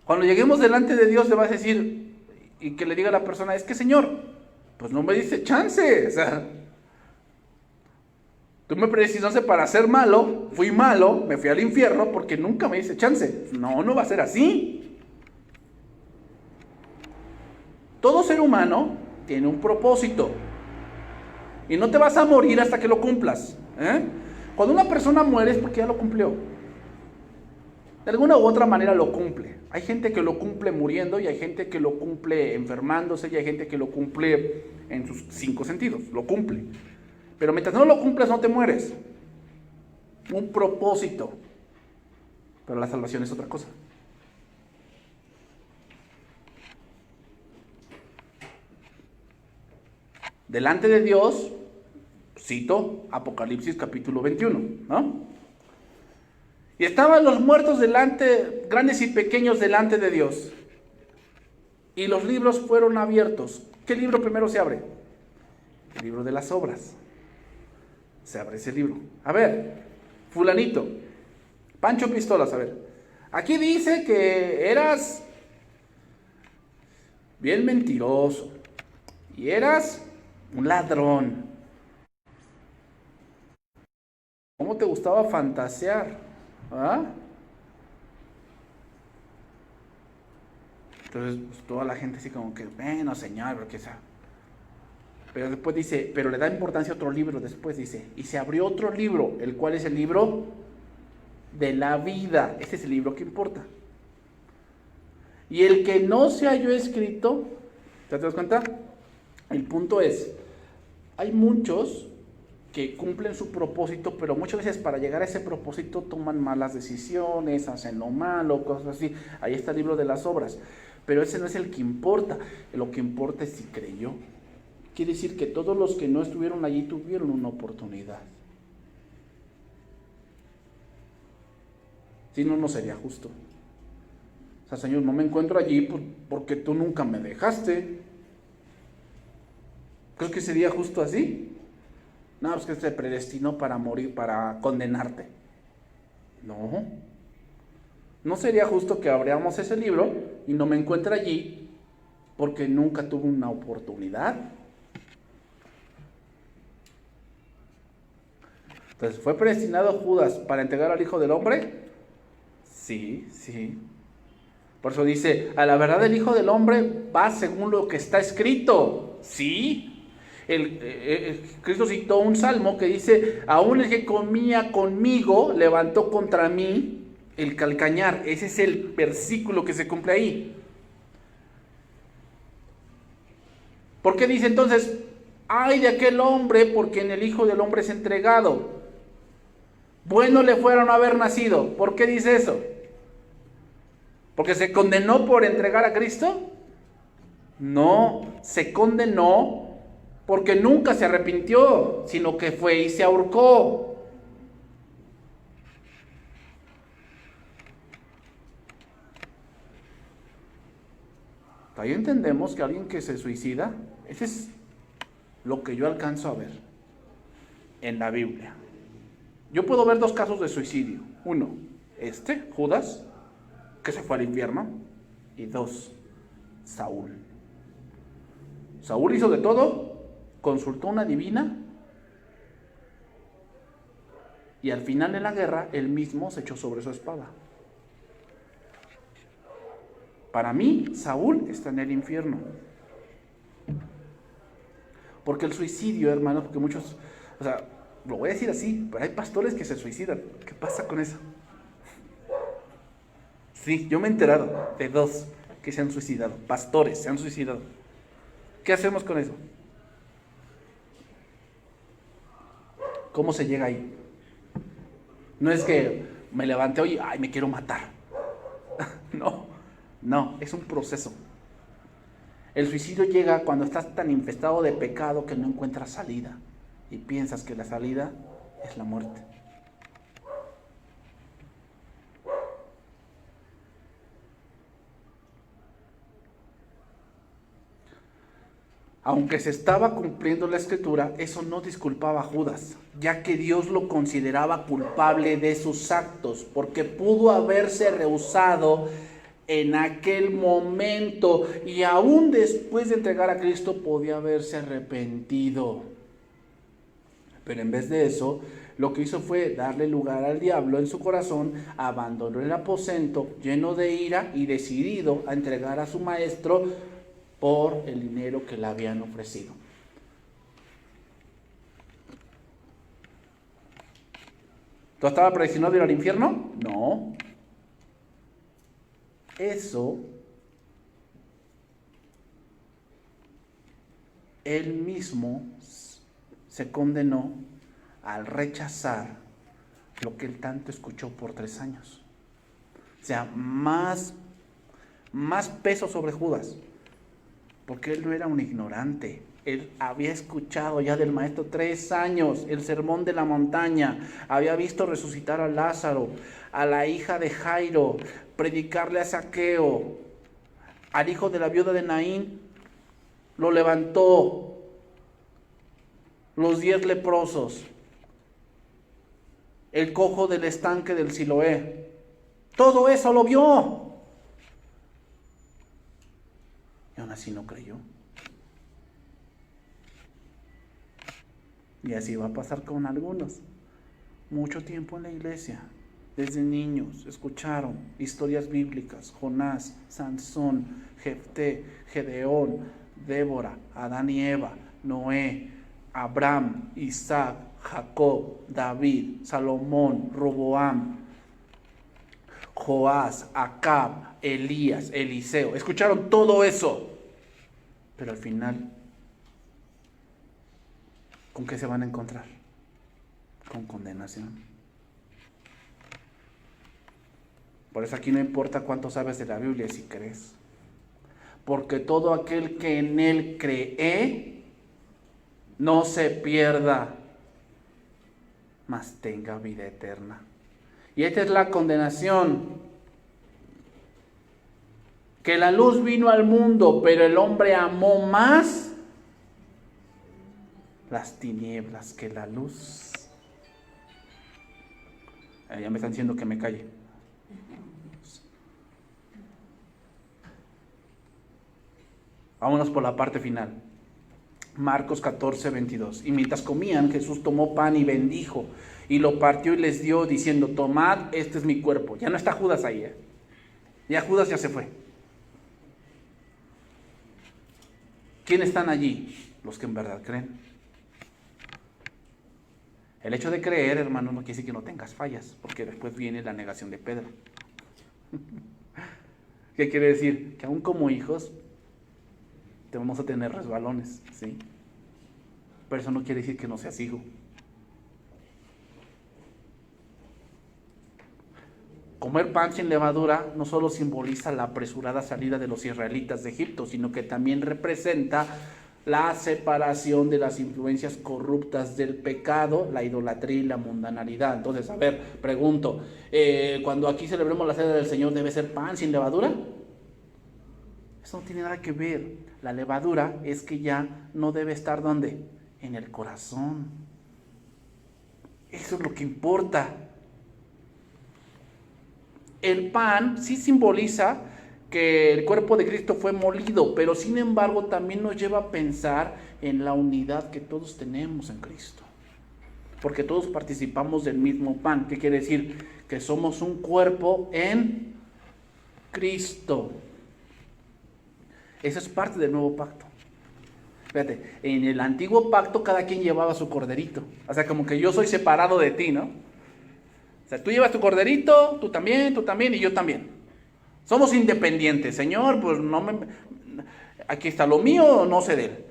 Cuando lleguemos delante de Dios le vas a decir, y que le diga a la persona, es que Señor, pues no me dice chance, o sea, tú me predestinaste para ser malo, fui malo, me fui al infierno porque nunca me dice chance. No, no va a ser así. Todo ser humano tiene un propósito. Y no te vas a morir hasta que lo cumplas. Cuando una persona muere es porque ya lo cumplió. De alguna u otra manera lo cumple. Hay gente que lo cumple muriendo y hay gente que lo cumple enfermándose y hay gente que lo cumple en sus 5 sentidos. Lo cumple. Pero mientras no lo cumples no te mueres. Un propósito. Pero la salvación es otra cosa. Delante de Dios, cito Apocalipsis capítulo 21, ¿no? Y estaban los muertos delante, grandes y pequeños delante de Dios. Y los libros fueron abiertos. ¿Qué libro primero se abre? El libro de las obras. Se abre ese libro. A ver, fulanito, Pancho Pistolas, a ver. Aquí dice que eras bien mentiroso. Y eras un ladrón. ¿Cómo te gustaba fantasear? ¿Ah? Entonces, pues, toda la gente así como que, bueno, señor, porque esa. Pero después dice, pero le da importancia a otro libro, después dice, y se abrió otro libro, el cual es el libro de la vida. Este es el libro que importa. Y el que no se halló escrito, ¿te das cuenta? El punto es, hay muchos que cumplen su propósito, pero muchas veces para llegar a ese propósito toman malas decisiones, hacen lo malo, cosas así. Ahí está el libro de las obras. Pero ese no es el que importa. Lo que importa es si creyó. Quiere decir que todos los que no estuvieron allí tuvieron una oportunidad. Si no, no sería justo. O sea, Señor, no me encuentro allí porque tú nunca me dejaste. ¿Crees que sería justo así? No, pues que se predestinó para morir, para condenarte. No. No sería justo que abriéramos ese libro y no me encuentre allí porque nunca tuve una oportunidad. Entonces, ¿fue predestinado Judas para entregar al Hijo del Hombre? Sí, sí. Por eso dice, a la verdad el Hijo del Hombre va según lo que está escrito. Sí. Cristo citó un salmo que dice, aún el que comía conmigo levantó contra mí el calcañar. Ese es el versículo que se cumple ahí. ¿Por qué dice entonces, ay de aquel hombre porque en el Hijo del Hombre es entregado? Bueno le fuera no haber nacido. ¿Por qué dice eso? ¿Porque se condenó por entregar a Cristo? No, se condenó porque nunca se arrepintió, sino que fue y se ahorcó. Ahí entendemos que alguien que se suicida, ese es lo que yo alcanzo a ver en la Biblia. Yo puedo ver dos casos de suicidio. Uno, Judas, que se fue al infierno. Y dos, Saúl. Saúl hizo de todo, consultó una divina y al final de la guerra él mismo se echó sobre su espada. Para mí, Saúl está en el infierno. Porque el suicidio, hermano, porque muchos, o sea, lo voy a decir así, pero hay pastores que se suicidan. ¿Qué pasa con eso? Sí, yo me he enterado de dos que se han suicidado. Pastores se han suicidado. ¿Qué hacemos con eso? ¿Cómo se llega ahí? No es que me levanté hoy, ay, me quiero matar. No, es un proceso. El suicidio llega cuando estás tan infestado de pecado que no encuentras salida y piensas que la salida es la muerte. Aunque se estaba cumpliendo la escritura, eso no disculpaba a Judas, ya que Dios lo consideraba culpable de sus actos, porque pudo haberse rehusado en aquel momento y aún después de entregar a Cristo podía haberse arrepentido. Pero en vez de eso, lo que hizo fue darle lugar al diablo en su corazón, abandonó el aposento lleno de ira y decidido a entregar a su maestro por el dinero que le habían ofrecido. ¿Tú estabas predestinado a ir al infierno? No. Eso, él mismo se condenó al rechazar lo que él tanto escuchó por 3 años. O sea, más peso sobre Judas. Porque él no era un ignorante. Él había escuchado ya del maestro 3 años, el sermón de la montaña. Había visto resucitar a Lázaro, a la hija de Jairo, predicarle a Zaqueo, al hijo de la viuda de Naín, lo levantó, los 10 leprosos, el cojo del estanque del Siloé. Todo eso lo vio. Y aún así no creyó. Y así va a pasar con algunos. Mucho tiempo en la iglesia, desde niños, escucharon historias bíblicas: Jonás, Sansón, Jefté, Gedeón, Débora, Adán y Eva, Noé, Abraham, Isaac, Jacob, David, Salomón, Roboam, Joás, Acab, Elías, Eliseo. Escucharon todo eso. Pero al final, ¿con qué se van a encontrar? Con condenación. Por eso aquí no importa cuánto sabes de la Biblia, si crees. Porque todo aquel que en él cree, no se pierda, mas tenga vida eterna. Y esta es la condenación: que la luz vino al mundo, pero el hombre amó más las tinieblas que la luz. Ya me están diciendo que me calle. Vámonos por la parte final. Marcos 14, 22. Y mientras comían, Jesús tomó pan y bendijo, y lo partió y les dio, diciendo: tomad, este es mi cuerpo. Ya no está Judas ahí, Ya Judas ya se fue. ¿Quiénes están allí? Los que en verdad creen. El hecho de creer, hermano, no quiere decir que no tengas fallas, porque después viene la negación de Pedro. ¿Qué quiere decir? Que aún como hijos te vamos a tener resbalones, ¿sí? Pero eso no quiere decir que no seas hijo. comer pan sin levadura no solo simboliza la apresurada salida de los israelitas de Egipto, sino que también representa la separación de las influencias corruptas del pecado, la idolatría y la mundanalidad. Entonces, a ver, pregunto, cuando aquí celebremos la cena del Señor, ¿debe ser pan sin levadura? Eso no tiene nada que ver. La levadura es que ya no debe estar, ¿dónde? En el corazón. Eso es lo que importa. El pan sí simboliza que el cuerpo de Cristo fue molido, pero sin embargo también nos lleva a pensar en la unidad que todos tenemos en Cristo. Porque todos participamos del mismo pan. ¿Qué quiere decir? Que somos un cuerpo en Cristo. Eso es parte del nuevo pacto. Fíjate, en el antiguo pacto cada quien llevaba su corderito. O sea, como que yo soy separado de ti, ¿no? O sea, tú llevas tu corderito, tú también y yo también. Somos independientes. Señor, pues aquí está lo mío, no sé de él.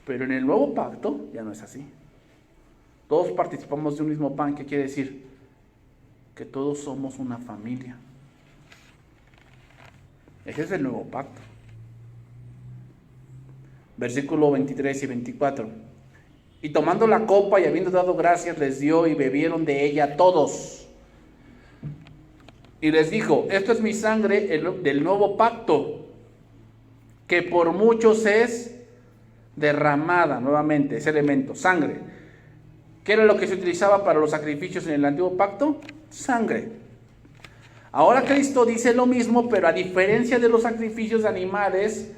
Pero en el nuevo pacto ya no es así. Todos participamos de un mismo pan. ¿Qué quiere decir? Que todos somos una familia. Ese es el nuevo pacto. Versículo 23 y 24. Y tomando la copa y habiendo dado gracias, les dio y bebieron de ella todos. Y les dijo, esto es mi sangre del nuevo pacto, que por muchos es derramada. Nuevamente, ese elemento, sangre. ¿Qué era lo que se utilizaba para los sacrificios en el antiguo pacto? Sangre. Ahora Cristo dice lo mismo, pero a diferencia de los sacrificios de animales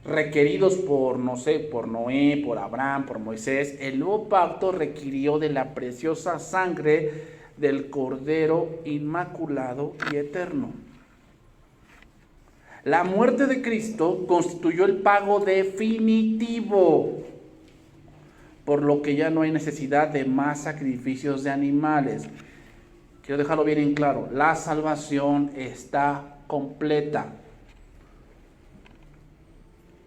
requeridos por Noé, por Abraham, por Moisés, el nuevo pacto requirió de la preciosa sangre del Cordero inmaculado y eterno. La muerte de Cristo constituyó el pago definitivo, por lo que ya no hay necesidad de más sacrificios de animales. Quiero dejarlo bien en claro, la salvación está completa.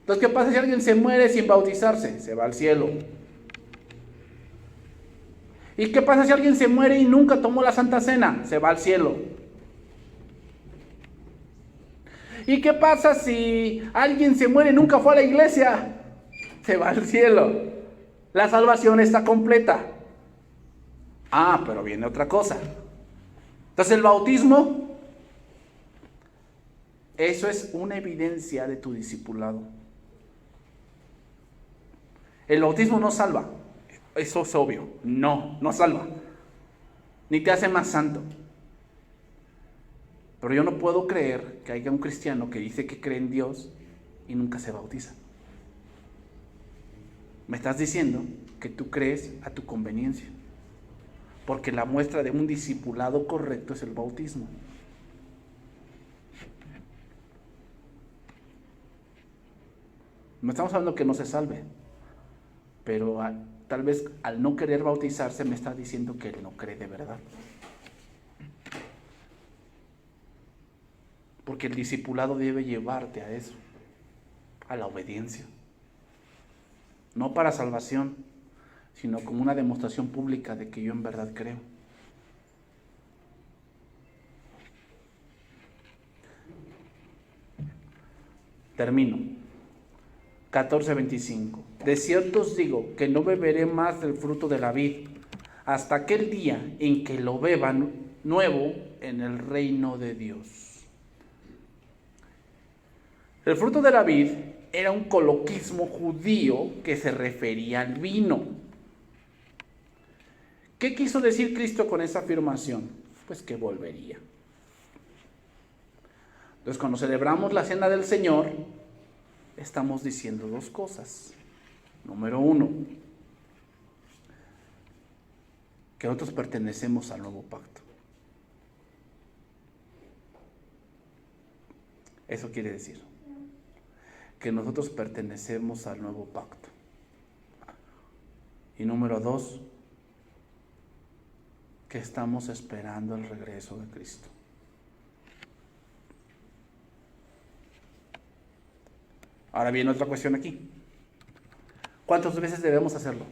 Entonces, ¿qué pasa si alguien se muere sin bautizarse? Se va al cielo. ¿Y qué pasa si alguien se muere y nunca tomó la Santa Cena? Se va al cielo. ¿Y qué pasa si alguien se muere y nunca fue a la iglesia? Se va al cielo. La salvación está completa. Ah, pero viene otra cosa. Entonces el bautismo, eso es una evidencia de tu discipulado. El bautismo no salva, eso es obvio, no salva, ni te hace más santo. Pero yo no puedo creer que haya un cristiano que dice que cree en Dios y nunca se bautiza. Me estás diciendo que tú crees a tu conveniencia, porque la muestra de un discipulado correcto es el bautismo. No estamos hablando que no se salve, pero tal vez al no querer bautizarse me está diciendo que él no cree de verdad. Porque el discipulado debe llevarte a eso, a la obediencia. No para salvación, sino como una demostración pública de que yo en verdad creo. Termino. 14:25. De cierto os digo que no beberé más del fruto de la vid hasta aquel día en que lo beban nuevo en el reino de Dios. El fruto de la vid era un coloquismo judío que se refería al vino. ¿Qué quiso decir Cristo con esa afirmación? Pues que volvería. Entonces, cuando celebramos la cena del Señor, estamos diciendo dos cosas. Número uno, que nosotros pertenecemos al nuevo pacto. Eso quiere decir que nosotros pertenecemos al nuevo pacto. Y número dos, que estamos esperando el regreso de Cristo. Ahora viene otra cuestión aquí. ¿Cuántas veces debemos hacerlo?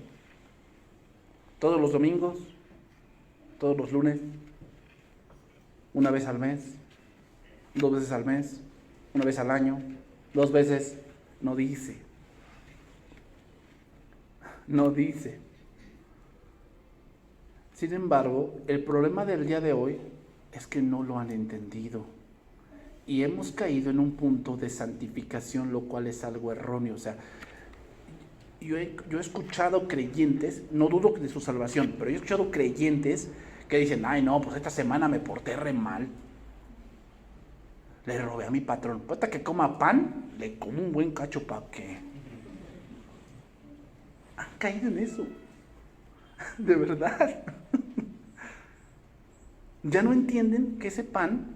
¿Todos los domingos? ¿Todos los lunes? una vez al mes, 2 veces al mes, una vez al año, 2 veces, no dice. No dice. Sin embargo, el problema del día de hoy es que no lo han entendido. Y hemos caído en un punto de santificación, lo cual es algo erróneo. O sea, yo he escuchado creyentes, no dudo de su salvación, pero yo he escuchado creyentes que dicen, ay no, pues esta semana me porté re mal. Le robé a mi patrón. Hasta que coma pan, le como un buen cacho para que... Han caído en eso. De verdad. Ya no entienden que ese pan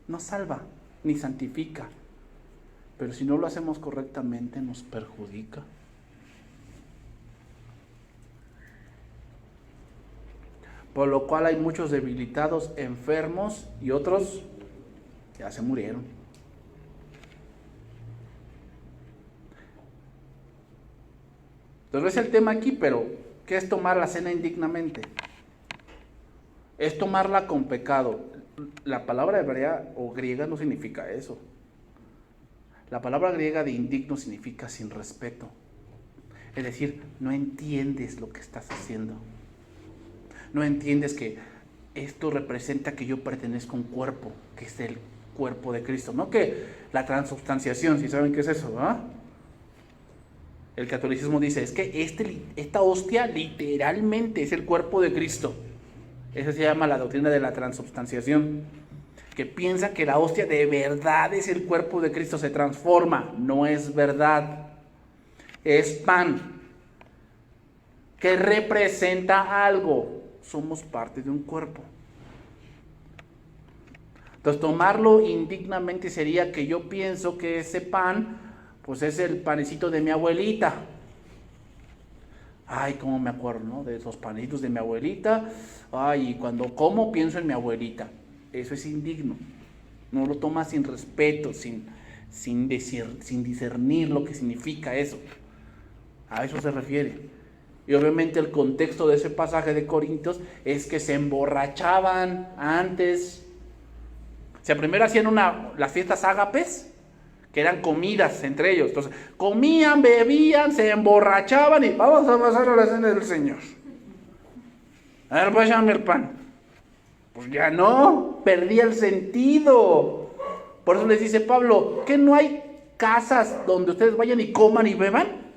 no salva ni santifica. Pero si no lo hacemos correctamente, nos perjudica. Por lo cual hay muchos debilitados, enfermos y otros ya se murieron. Entonces no es el tema aquí, pero ¿qué es tomar la cena indignamente? Es tomarla con pecado. La palabra hebrea o griega no significa eso. La palabra griega de indigno significa sin respeto. Es decir, no entiendes lo que estás haciendo. No entiendes que esto representa que yo pertenezco a un cuerpo, que es el cuerpo de Cristo. No que la transubstanciación, si saben qué es eso, ¿verdad? El catolicismo dice, es que esta hostia literalmente es el cuerpo de Cristo. Eso se llama la doctrina de la transubstanciación, que piensa que la hostia de verdad es el cuerpo de Cristo, se transforma. No es verdad. Es pan que representa algo. Somos parte de un cuerpo. Entonces tomarlo indignamente sería que yo pienso que ese pan, pues es el panecito de mi abuelita. Ay, cómo me acuerdo, ¿no? De esos panecitos de mi abuelita. Ay, y cuando como pienso en mi abuelita. Eso es indigno. No lo tomas sin respeto, sin discernir lo que significa eso. A eso se refiere. Y obviamente el contexto de ese pasaje de Corintios es que se emborrachaban antes. O sea, primero hacían las fiestas ágapes, que eran comidas entre ellos. Entonces, comían, bebían, se emborrachaban y vamos a pasar a la cena del Señor. A ver, pásame el pan. Pues ya no, perdía el sentido. Por eso les dice Pablo, ¿que no hay casas donde ustedes vayan y coman y beban?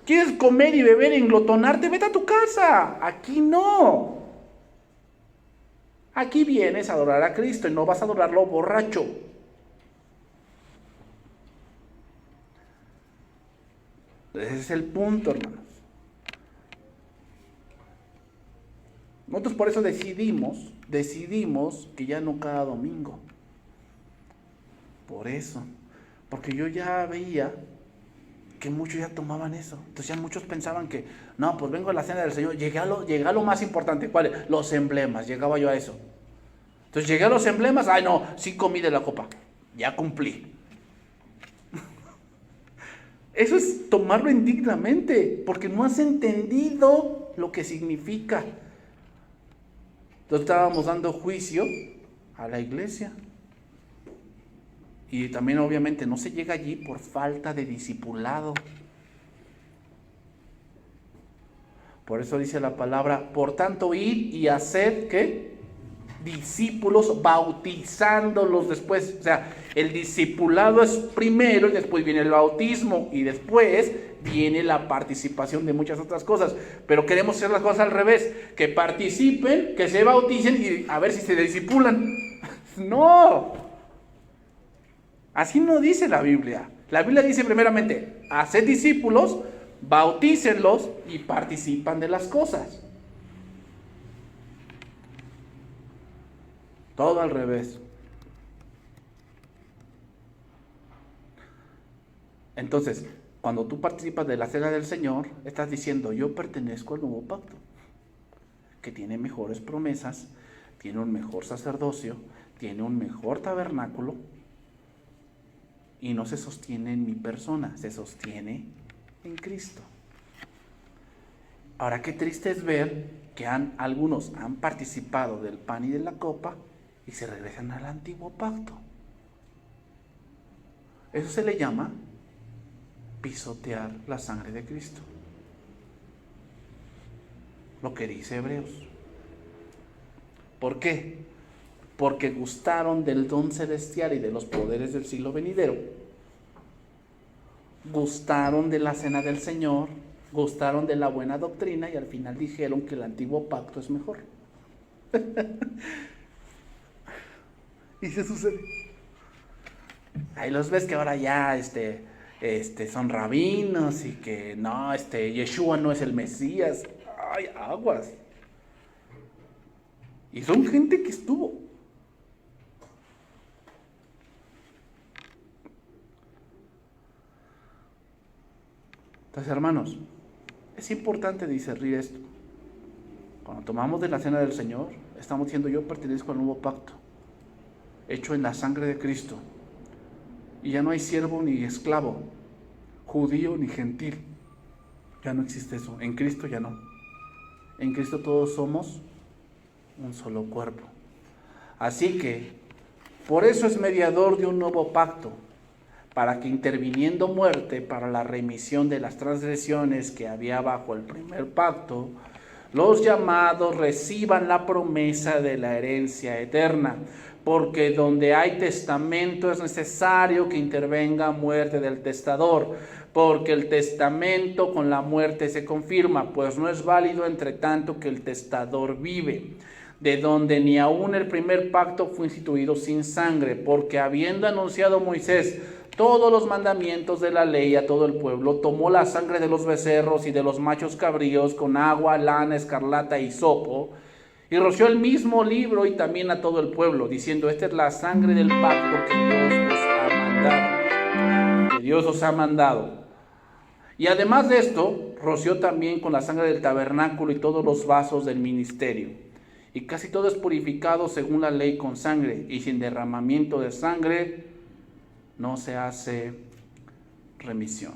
¿Quieres comer y beber y englotonarte? Vete a tu casa. Aquí no. Aquí vienes a adorar a Cristo y no vas a adorarlo borracho. Ese es el punto, hermanos. Nosotros por eso decidimos que ya no cada domingo. Por eso. Porque yo ya veía que muchos ya tomaban eso. Entonces ya muchos pensaban que, no, pues vengo a la cena del Señor, llegué a lo más importante. ¿Cuál? Los emblemas, llegaba yo a eso. Entonces llegué a los emblemas, ay no, sí comí de la copa, ya cumplí. Eso es tomarlo indignamente, porque no has entendido lo que significa. Entonces estábamos dando juicio a la iglesia. Y también obviamente no se llega allí por falta de discipulado. Por eso dice la palabra, por tanto id y haced, ¿qué? Discípulos, bautizándolos después. O sea, el discipulado es primero y después viene el bautismo y después viene la participación de muchas otras cosas. Pero queremos hacer las cosas al revés, que participen, que se bauticen y a ver si se discipulan. No. Así no dice la Biblia. La Biblia dice primeramente, haced discípulos, bautícenlos y participan de las cosas. Todo al revés. Entonces, cuando tú participas de la cena del Señor, estás diciendo, yo pertenezco al nuevo pacto, que tiene mejores promesas, tiene un mejor sacerdocio, tiene un mejor tabernáculo, y no se sostiene en mi persona, se sostiene en Cristo. Ahora, qué triste es ver que algunos han participado del pan y de la copa y se regresan al antiguo pacto. Eso se le llama pisotear la sangre de Cristo. Lo que dice Hebreos. ¿Por qué? Porque gustaron del don celestial y de los poderes del siglo venidero. Gustaron de la cena del Señor, gustaron de la buena doctrina y al final dijeron que el antiguo pacto es mejor. Y se sucede. Ahí los ves que ahora ya son rabinos y que no, Yeshua no es el Mesías. Ay, aguas. Y son gente que estuvo. Entonces, hermanos, es importante discernir esto. Cuando tomamos de la cena del Señor, estamos diciendo: yo pertenezco al nuevo pacto, hecho en la sangre de Cristo. Y ya no hay siervo ni esclavo, judío ni gentil. Ya no existe eso. En Cristo ya no. En Cristo todos somos un solo cuerpo. Así que, por eso es mediador de un nuevo pacto, para que interviniendo muerte para la remisión de las transgresiones que había bajo el primer pacto, los llamados reciban la promesa de la herencia eterna. Porque donde hay testamento es necesario que intervenga muerte del testador, porque el testamento con la muerte se confirma, pues no es válido entre tanto que el testador vive. De donde ni aun el primer pacto fue instituido sin sangre, porque habiendo anunciado Moisés todos los mandamientos de la ley a todo el pueblo, tomó la sangre de los becerros y de los machos cabríos con agua, lana, escarlata y hisopo, y roció el mismo libro y también a todo el pueblo, diciendo: esta es la sangre del pacto que Dios os ha mandado. Que Dios os ha mandado. Y además de esto, roció también con la sangre del tabernáculo y todos los vasos del ministerio. Y casi todo es purificado según la ley con sangre, y sin derramamiento de sangre no se hace remisión.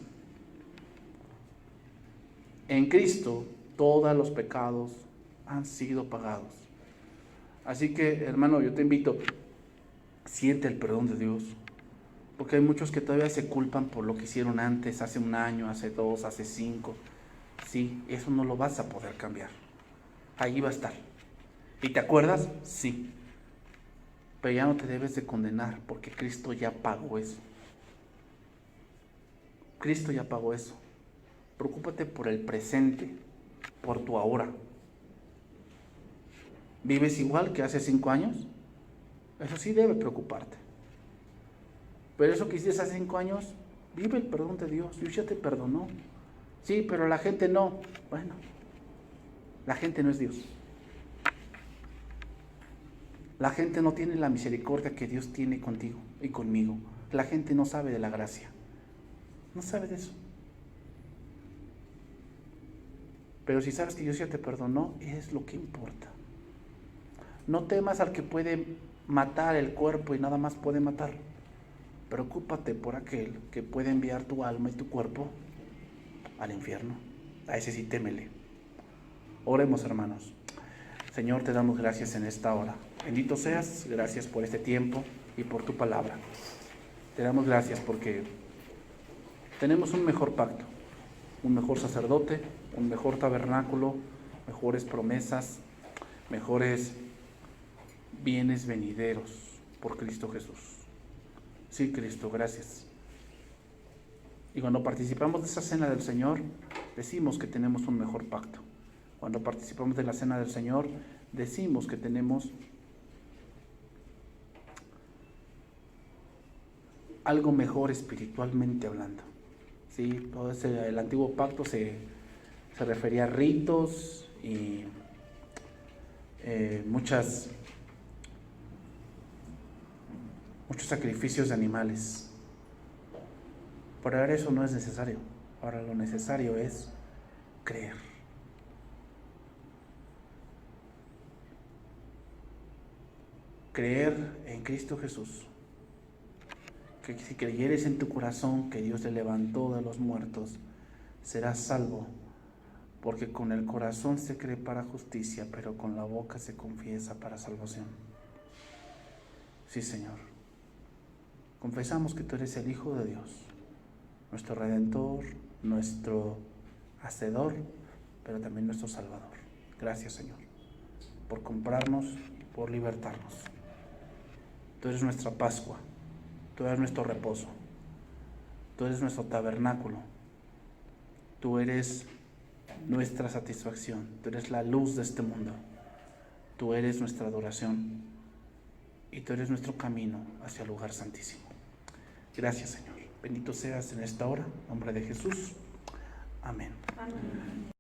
En Cristo todos los pecados han sido pagados. Así que, hermano, yo te invito, siente el perdón de Dios, porque hay muchos que todavía se culpan por lo que hicieron antes, hace un año, hace 2, hace 5. Sí, eso no lo vas a poder cambiar. Ahí va a estar. ¿Y te acuerdas? Sí. Pero ya no te debes de condenar, porque Cristo ya pagó eso. Cristo ya pagó eso. Preocúpate por el presente, por tu ahora. ¿Vives igual que hace 5 años? Eso sí debe preocuparte. Pero eso que hiciste hace 5 años, vive el perdón de Dios. Dios ya te perdonó. Sí, pero la gente no. Bueno, la gente no es Dios. La gente no tiene la misericordia que Dios tiene contigo y conmigo. La gente no sabe de la gracia. No sabe de eso. Pero si sabes que Dios ya te perdonó, es lo que importa. No temas al que puede matar el cuerpo y nada más puede matar. Preocúpate por aquel que puede enviar tu alma y tu cuerpo al infierno. A ese sí témele. Oremos, hermanos. Señor, te damos gracias en esta hora. Bendito seas, gracias por este tiempo y por tu palabra. Te damos gracias porque tenemos un mejor pacto, un mejor sacerdote, un mejor tabernáculo, mejores promesas, mejores bienes venideros por Cristo Jesús. Sí, Cristo, gracias. Y cuando participamos de esa cena del Señor, decimos que tenemos un mejor pacto. Cuando participamos de la cena del Señor, decimos que tenemos algo mejor espiritualmente hablando. Sí, todo el antiguo pacto se refería a ritos y muchos sacrificios de animales. Pero ahora eso no es necesario. Ahora lo necesario es creer. Creer en Cristo Jesús. Que si creyeres en tu corazón que Dios te levantó de los muertos, serás salvo. Porque con el corazón se cree para justicia, pero con la boca se confiesa para salvación. Sí, Señor. Confesamos que tú eres el Hijo de Dios, nuestro Redentor, nuestro Hacedor, pero también nuestro Salvador. Gracias, Señor, por comprarnos, por libertarnos. Tú eres nuestra Pascua, tú eres nuestro reposo, tú eres nuestro tabernáculo, tú eres nuestra satisfacción, tú eres la luz de este mundo, tú eres nuestra adoración y tú eres nuestro camino hacia el lugar santísimo. Gracias, Señor. Bendito seas en esta hora, en nombre de Jesús. Amén. Amén.